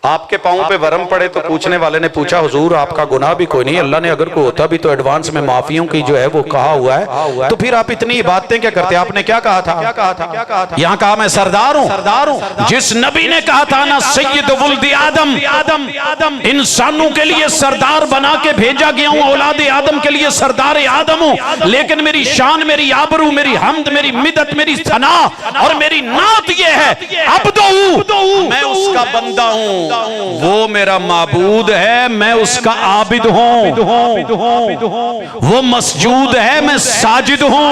आपके पांव पे वरम पड़े तो पूछने वाले ने पूछा हुजूर आपका गुनाह भी कोई नहीं, अल्लाह ने अगर कोई होता भी तो एडवांस में माफियों की जो है वो कहा हुआ है, तो फिर आप इतनी बातें क्या करते? आपने क्या कहा था? यहाँ कहा मैं सरदार हूँ। जिस नबी ने कहा था ना सैयद वुल्द आदम, इंसानों के लिए सरदार बना के भेजा गया हूँ, औलाद आदम के लिए सरदार आदम हूँ, लेकिन मेरी शान, मेरी आबरू, मेरी हमद, मेरी मिदत, मेरी सना और मेरी नात ये है अब्दू, मैं उसका बंदा हूँ, वो मेरा माबूद है, मैं उसका आबिद हूँ, वो मसजूद है, मैं साजिद हूँ।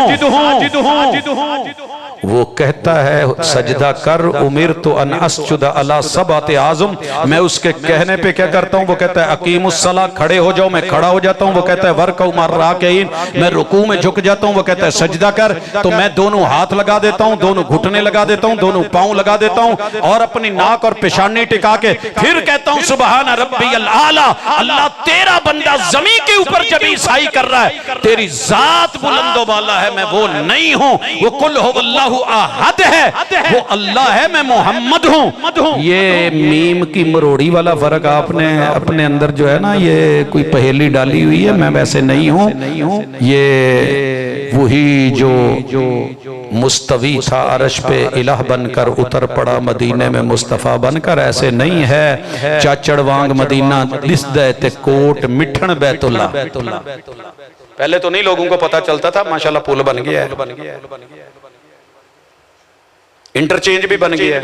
वो कहता है सजदा कर, उमिर तो अन अस्जुद अला सबअत आज़म, मैं उसके कहने पे क्या करता हूँ? वो कहता है अकीमुस्सला, खड़े हो जाओ, मैं खड़ा हो जाता हूँ। वो कहता है वरकऊ मअर राकिईन, मैं रुकू में झुक जाता हूँ। वो कहता है सजदा कर, तो मैं दोनों हाथ लगा देता हूँ, दोनों घुटने लगा देता हूँ, दोनों पांव लगा देता हूँ और अपनी नाक और पेशानी टिका के फिर कहता हूँ सुबहान रब्बियल आला। अल्लाह तेरा बंदा जमीन के ऊपर जब ईसाई कर रहा है, तेरी जात बुलंदो वाला है, मैं वो नहीं हूँ। वो कुल हुवल्लाहु अहद है, वो अल्लाह है, मैं मोहम्मद हूँ। ये मीम की मरोड़ी वाला फर्क आपने अपने अंदर जो है ना, ये कोई पहेली डाली हुई है, मैं वैसे नहीं हूँ। ये वही जो मुस्तवी था अरश पे इलाह बनकर उतर पड़ा मदीने में मुस्तफा बनकर, ऐसे नहीं है। चाचड़ वांग मदीना दिस दे ते कोट मिठन बैतुल्ला। पहले तो नहीं लोगों को पता चलता था, माशाल्लाह पुल बन गया है, इंटरचेंज भी बन गया है।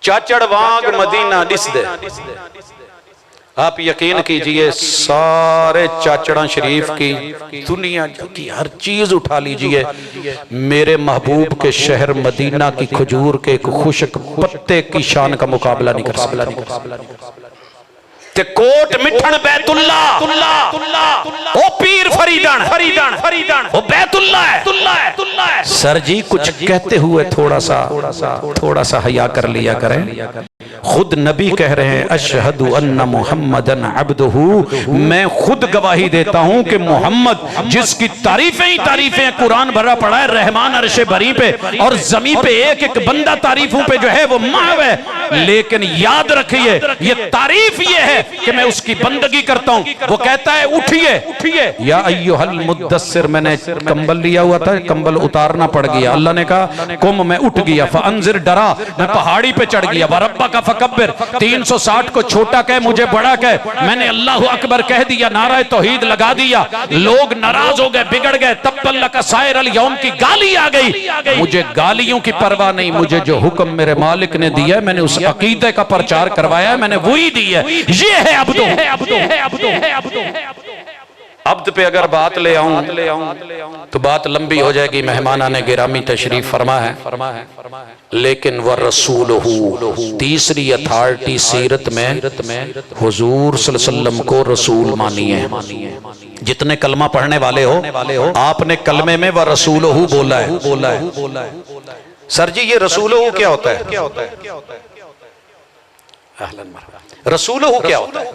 चाचड़ वांग मदीना दिस दे, आप यकीन कीजिए सारे चाचड़ा शरीफ की दुनिया की हर चीज उठा लीजिए, मेरे महबूब के शहर मदीना की खजूर के एक खुशक पत्ते की शान का मुकाबला नहीं कर सकता। ते कोट मिठन बैतुल्ला, ओ पीर फरीदन, ओ बैतुल्ला है। सर जी कुछ कहते हुए थोड़ा सा हया कर लिया करें। खुद नबी कह रहे हैं अशहदु अन्ना मुहम्मदन अब्दुहु, मैं खुद गवाही देता हूं कि मोहम्मद, जिसकी तारीफें ही तारीफें कुरान भरा पड़ा है, रहमान अर्शे बरी पे और जमी पे एक एक बंदा तारीफों पे जो है वो महव है। लेकिन याद रखिए ये तारीफ ये है कि मैं उसकी बंदगी करता हूं। वो कहता है उठिए या अय्युहल मुद्दस्सिर, मैंने कंबल लिया हुआ था, कंबल उतारना पड़ गया, अल्लाह ने कहा कुम, मैं उठ गया। फअंजिर, डरा, मैं पहाड़ी पे चढ़ गया। वरब्बा का फकब्बिर, 360 को छोटा कह मुझे बड़ा कह, मैंने अल्लाहु अकबर कह दिया, नारा तौहीद लगा दिया, लोग नाराज हो गए, बिगड़ गए। तब तल्ला का सायर अल यौम की गाली आ गई। मुझे गालियों की परवाह नहीं, मुझे जो हुक्म मेरे मालिक ने दिया है, मैंने उस अकीदे का प्रचार करवाया है, मैंने वही दी है। ये है अब्दो। अब्द पे अगर बात ले आऊं तो बात लंबी हो जाएगी। मेहमाना ने गिरामी तशरीफ फरमा है, लेकिन वह रसूलहू, तीसरी अथॉरिटी सीरत में हुजूर सल्लल्लाहु अलैहि वसल्लम को रसूल मानिए। जितने कलमा पढ़ने वाले हो, आपने कलमे में वह रसूलहू बोला है। सर जी ये रसूलहू क्या होता है? रसूलहू क्या होता है?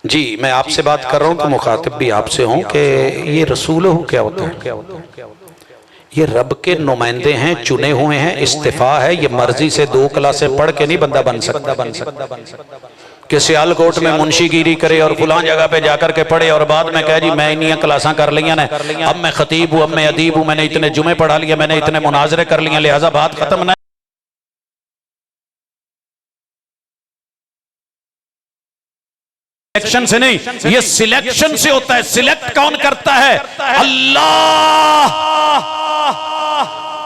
जी मैं आपसे बात कर रहा हूं तो मुखातिब भी आपसे हूं कि ये रसूलहू क्या होता है? ये रब के नुमाइंदे हैं, चुने हुए हैं, इस्तिफा है। ये मर्जी से 2 क्लासें पढ़ के नहीं बंदा बन सकता कि सियालकोट में मुंशीगिरी करे और फुलां जगह पे जाकर के पढ़े और बाद में कहे जी मैं इन्हीं क्लासा कर लिया ने, अब मैं खतीब हूं, अब मैं अदीब हूं, मैंने इतने जुमे पढ़ा लिया, मैंने इतने मुनाजरे कर लिए, लिहाजा बात खत्म ना। सिलेक्शन से नहीं, ये सिलेक्शन से होता है। सिलेक्ट कौन करता है? अल्लाह।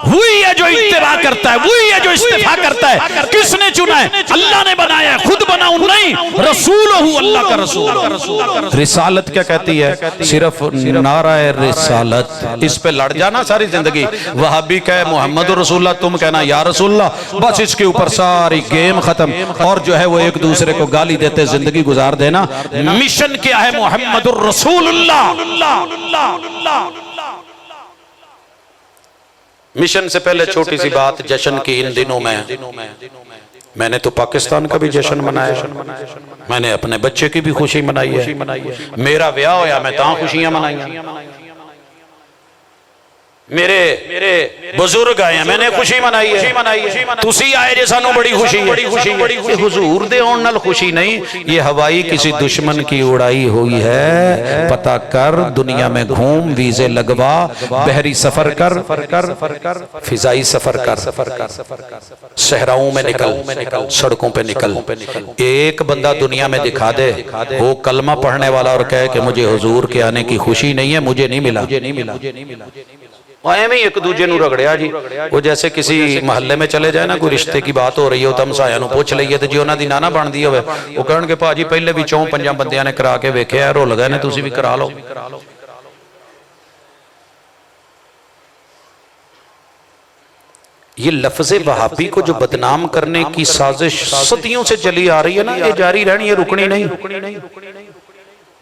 वही है जो इत्तिबा करता है, वही है जो इस्तिफा करता है। किसने चुना है? अल्लाह ने बनाया है, खुद बनाऊं नहीं। रसूलहू, अल्लाह का रसूल। रिसालत क्या कहती है? सिर्फ नाराए रिसालत, इस पे लड़ जाना सारी जिंदगी। वहाबी कहे मोहम्मद रसूलुल्लाह, तुम कहना या रसूलुल्लाह, बस इसके ऊपर सारी गेम खत्म। और जो है वो एक दूसरे को गाली देते जिंदगी गुजार देना। मिशन क्या है? मोहम्मद रसूलुल्लाह। मिशन से पहले छोटी सी बात, जश्न की इन दिनों में मैंने तो पाकिस्तान का भी जश्न मनाया, मैंने अपने बच्चे की भी खुशी मनाई है, मेरा ब्याह होया मैं तां खुशियां मनाई, मेरे बुजुर्ग आए मैंने खुशी मनाई है, तुसी आए जे सानू बड़ी खुशी है। हुजूर दे आउण नाल खुशी नहीं, ये हवाई किसी दुश्मन की उड़ाई हुई है। पता कर, दुनिया में घूम, वीजे लगवा, बहरी सफर कर, फिजाई सफर कर, सहराओं में निकल, सड़कों पे निकल, एक बंदा दुनिया में दिखा दे वो कलमा पढ़ने वाला और कहे कि मुझे हुजूर के आने की खुशी नहीं है, मुझे नहीं मिला। एवं एक दूजे नूं रगड़िया जी, वो जैसे किसी महल्ले में चले जाए ना, कोई रिश्ते की बात हो रही हो तो हमसाया नूं पुछ लईए तो जी उन्हां दी नाना बनदी होवे, वो कहणगे भाजी पहले भी 4-5 बंदियां ने करा के वेखिया, रुल गए ने, तुसीं भी करा लो। ये लफ्ज़े वहाबी को जो बदनाम करने की साजिश सदियों से चली आ रही है ना, ये जारी रहनी है, रुकनी नहीं।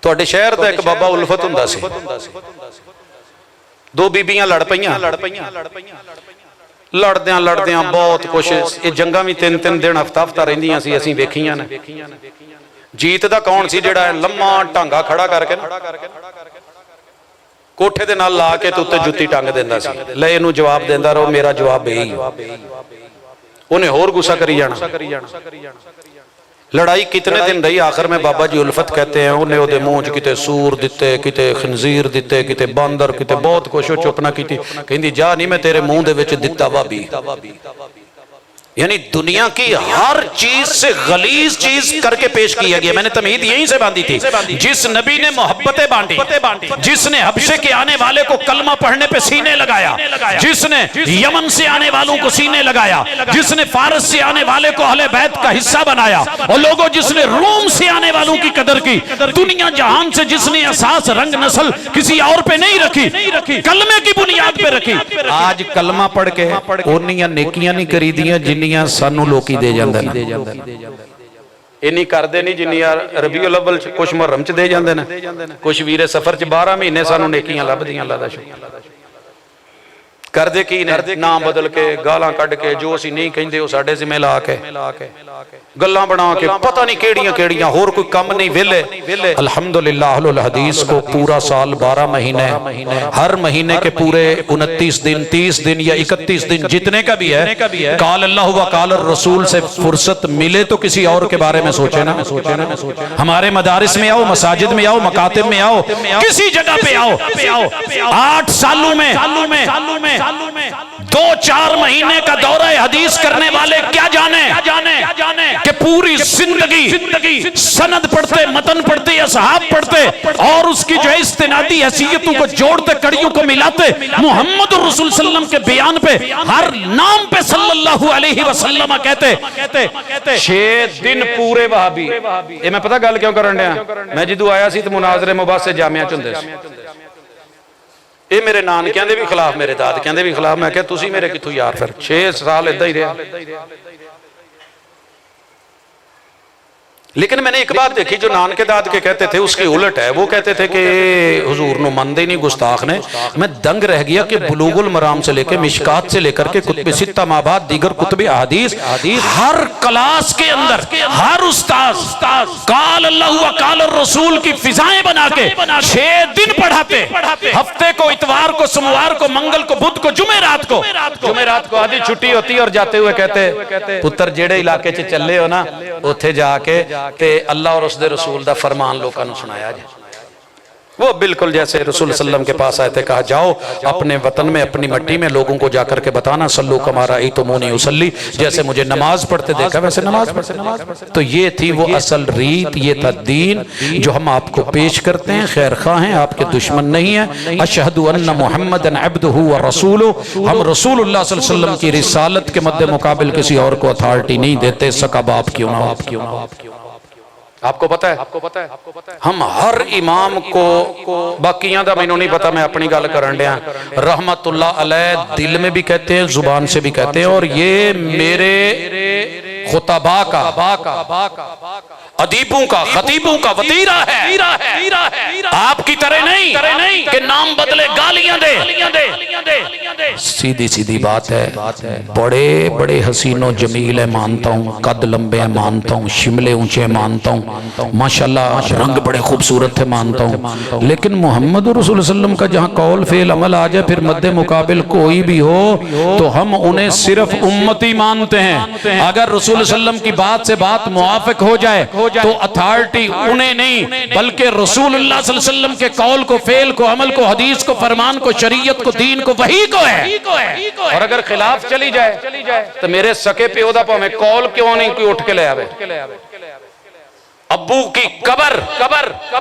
तुहाडे शहर दा एक बाबा उल्फत हुंदा सी, दो बीबियां लड़ पईयां, लड़दियां बहुत कुछ, ये जंगा भी 3-3 दिन हफ्ता रहिंदियां सी, असीं वेखियां ने। जीत दा कौन सी जिहड़ा लम्मा टांगा खड़ा करके कोठे दे नाल ला के ते उत्ते जुत्ती टंग दिंदा सी, ले इहनूं जवाब दिंदा रहो, मेरा जवाब यही, उन्हें होर गुस्सा करी जाना। लड़ाई कितने दिन रही, आखिर में बाबा जी उल्फत कहते हैं, उन्हें ओदे मुंह च किते सूर दिते, किते खंजीर दिते, किते बांदर, किते बहुत कुछ, चुप ना कीती, कहंदी जा नहीं मैं तेरे मुंह दे विच दिता भाभी। यानी दुनिया की हर चीज से गलीज चीज करके पेश किया गया। मैंने तमीद यहीं से बांधी थी, जिस नबी ने मोहब्बतें बांटी, जिसने हबशे के आने वाले को कलमा पढ़ने पे सीने लगाया, जिसने यमन से आने वालों को सीने लगाया, जिसने फारस से आने वाले को अहले बैत का हिस्सा बनाया, और लोगों जिसने रोम से आने वालों की कदर की, दुनिया जहान से जिसने एहसास रंग नस्ल किसी और पे नहीं रखी, कलमे की बुनियाद पे रखी। आज कलमा पढ़ के ओनियां नेकियां नहीं करी दियां जिन्नी सानू लोकी दे जांदे ने, इन्नी करदे नहीं जिन्नी रबीउल अव्वल कुछ मुहर्रम च दे जांदे ने, कुछ वीरे सफर च 12 महीने सानू नेकियां लभदियां। अल्लाह दा शुक्र। करदे की ने, नाम बदल के, गालां कढ़ के, जो असीं नहीं कहिंदे वो साडे जिम्मे ला के, गल्लां बना के, पता नहीं केड़ियां होर कोई काम नहीं, वेले। अल्हम्दुलिल्लाह अहलुल हदीस को पूरा साल 12 महीने, हर महीने के पूरे 29 दिन, 30 दिन या 31 दिन जितने का भी है, काल अल्लाह व काल रसूल से फुर्सत मिले तो किसी और के बारे में सोचे ना। हमारे मदारिस में आओ, मसाजिद में आओ, मकातिब में आओ, किसी जगह पे आओ। 8 सालों में 2-4 महीने का दौरा हदीस करने वाले क्या जाने कि पूरी जिंदगी सनद पढ़ते, मतन पढ़ते, असहाब पढ़ते और उसकी जो है इस्तिनादी हैसियतों को जोड़ते, कड़ियों को मिलाते, मुहम्मद रसूल सल्लम के बयान पे हर नाम पे सल्लल्लाहु अलैहि वसल्लम कहते 6 दिन पूरे वहाबी। ये मैं पता गल क्यों करन दिया, मैं जदों आया सी तो मुनाजरे मुबासे जामिया च हुंदे सी, ये मेरे नानकियां दे भी खिलाफ, मेरे दादकियां दे भी खिलाफ। मैं क्या तुसी मेरे किथों यार, फिर 6 साल इदा ही रहा। लेकिन मैंने एक बात देखी, जो नानके दादके कहते थे उसकी उलट है। वो कहते थे कि हुजूर नो मनदे नहीं गुस्ताख ने। मैं दंग रह गया कि बुलूगुल मराम से लेकर, मिशकात से लेकर के कुतुब सित्ता माबाद दीगर कुतुब अहादीस, हर क्लास के अंदर हर उस्ताद काल अल्लाह व काल रसूल की फिजाएं बना के 6 दिन पढ़ाते। हफ्ते को, इतवार को, सोमवार को, मंगल को, बुध को, जुमेरात को आधी छुट्टी होती है और जाते हुए कहते पुत्र जेड़े इलाके च चले हो ना, उत्थे जाके ते अल्लाह और उसदे रसूल दा फरमान लोगों को सुनाया जाए। वो बिल्कुल जैसे रसूल सल्लम के पास आए थे, कहा जाओ अपने वतन में, अपनी मिट्टी में लोगों को जाकर के बताना, सल्लू कमारा रअयतुमूनी उसल्ली, जैसे मुझे नमाज पढ़ते देखा वैसे नमाज पढ़ते। तो ये थी वो असल रीत, ये था दीन जो हम आपको पेश करते हैं। खैर खां हैं, आपके दुश्मन नहीं है। अशहदु अन्न मुहम्मदन अब्दुहु व रसूलुहु, हम रसूलुल्लाह सल्लल्लाहु अलैहि वसल्लम की रिसालत के मद्दे मुकाबिल किसी और को अथॉरिटी नहीं देते, सका बाप क्यों ना हो। आपको पता है हम हर इमाम को, बाकियां दा मैनू नहीं पता, मैं अपनी गल करन दिया, रहमतुल्लाह अलैह दिल में भी कहते हैं, जुबान से भी कहते हैं, और ये मेरे खुतबा का अदीबों का, खतीबों का वतीरा है। आपकी तरह नहीं कि नाम बदले गालियां दे। सीधी सीधी बात है। बड़े बड़े हसीनो जमील है मानता हूँ, कद लंबे है मानता हूँ, शिमले ऊंचे मानता हूँ, माशाल्लाह रंग बड़े खूबसूरत है मानता हूँ, लेकिन मोहम्मद रसूल सल्लम का जहाँ कौल फेल अमल आ जाए, फिर मद्दे मुकाबिल कोई भी हो तो हम उन्हें सिर्फ उम्मती मानते हैं। अगर रसूल सल्लम की बात से बात मुआफिक हो जाए तो अथॉरिटी उन्हें नहीं बल्कि रसूलुल्लाह सल्लल्लाहु अलैहि वसल्लम के कौल को, फेल को, अमल को, हदीस को, फरमान को, शरीयत को, दीन को, वही को है। और अगर खिलाफ चली जाए तो मेरे सके प्योदा पावे कौल क्यों नहीं कोई उठ के ले आवे। अब्बू की कबर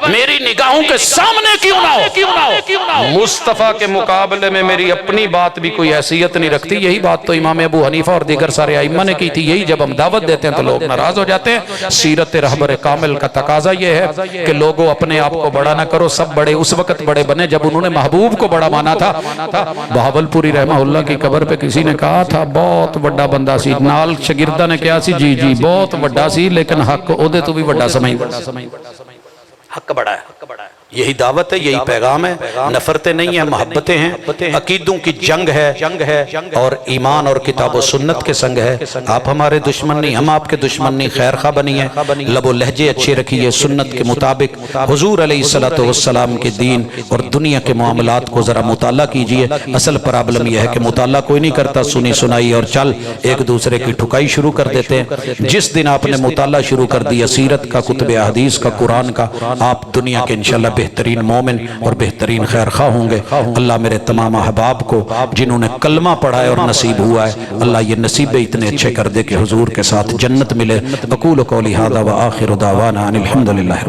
मेरी निगाहों के सामने क्यों ना हो। मुस्तफा के मुकाबले में मेरी अपनी बात भी कोई हैसियत नहीं रखती। यही बात तो इमाम अबू हनीफा और दीगर सारे आइम्मा ने की थी। यही जब हम दावत देते हैं तो लोग नाराज हो जाते हैं। सीरत रहबर कामिल का तकाजा यह है कि लोगों अपने आप को बड़ा ना करो। सब बड़े उस वक्त बड़े बने जब उन्होंने महबूब को बड़ा माना था। बहावलपुरी रहमहुल्लाह की कबर पे किसी ने कहा था बहुत बड़ा बंदा सी, नाल शगिरदा ने कहा सी जी जी बहुत बड़ा सी, लेकिन हक ओदे तो भी बड़ा हक बड़ा है। यही दावत है, यही पैगाम है। नफरतें नहीं है, मोहब्बतें हैं। अकीदों की जंग है और ईमान और किताब व सुन्नत के संग है। आप हमारे दुश्मन नहीं, हम आपके दुश्मन नहीं। खैर खा बनिए, लबो लहजे अच्छे रखिए, सुन्नत के मुताबिक हुजूर अलैहिस्सलातु वस्सलाम के दीन और दुनिया के मामलात को जरा मुताला कीजिए। असल प्रॉब्लम यह है कि मुताला कोई नहीं करता, सुनी सुनाई और चल एक दूसरे की ठुकाई शुरू कर देते हैं। जिस दिन आपने मुताला शुरू कर दिया सीरत का, कुतुब हदीस का, कुरान का, आप दुनिया के इंशाअल्लाह बेहतरीन मोमिन और बेहतरीन खैर खा होंगे। अल्लाह मेरे तमाम अहबाब को जिन्होंने कलमा पढ़ा है और नसीब हुआ है, अल्लाह ये नसीबे इतने अच्छे कर दे कि हुजूर के साथ जन्नत मिले। अकूल कौली हादा व आखिर दावाना अनिल हम्दुलिल्लाह।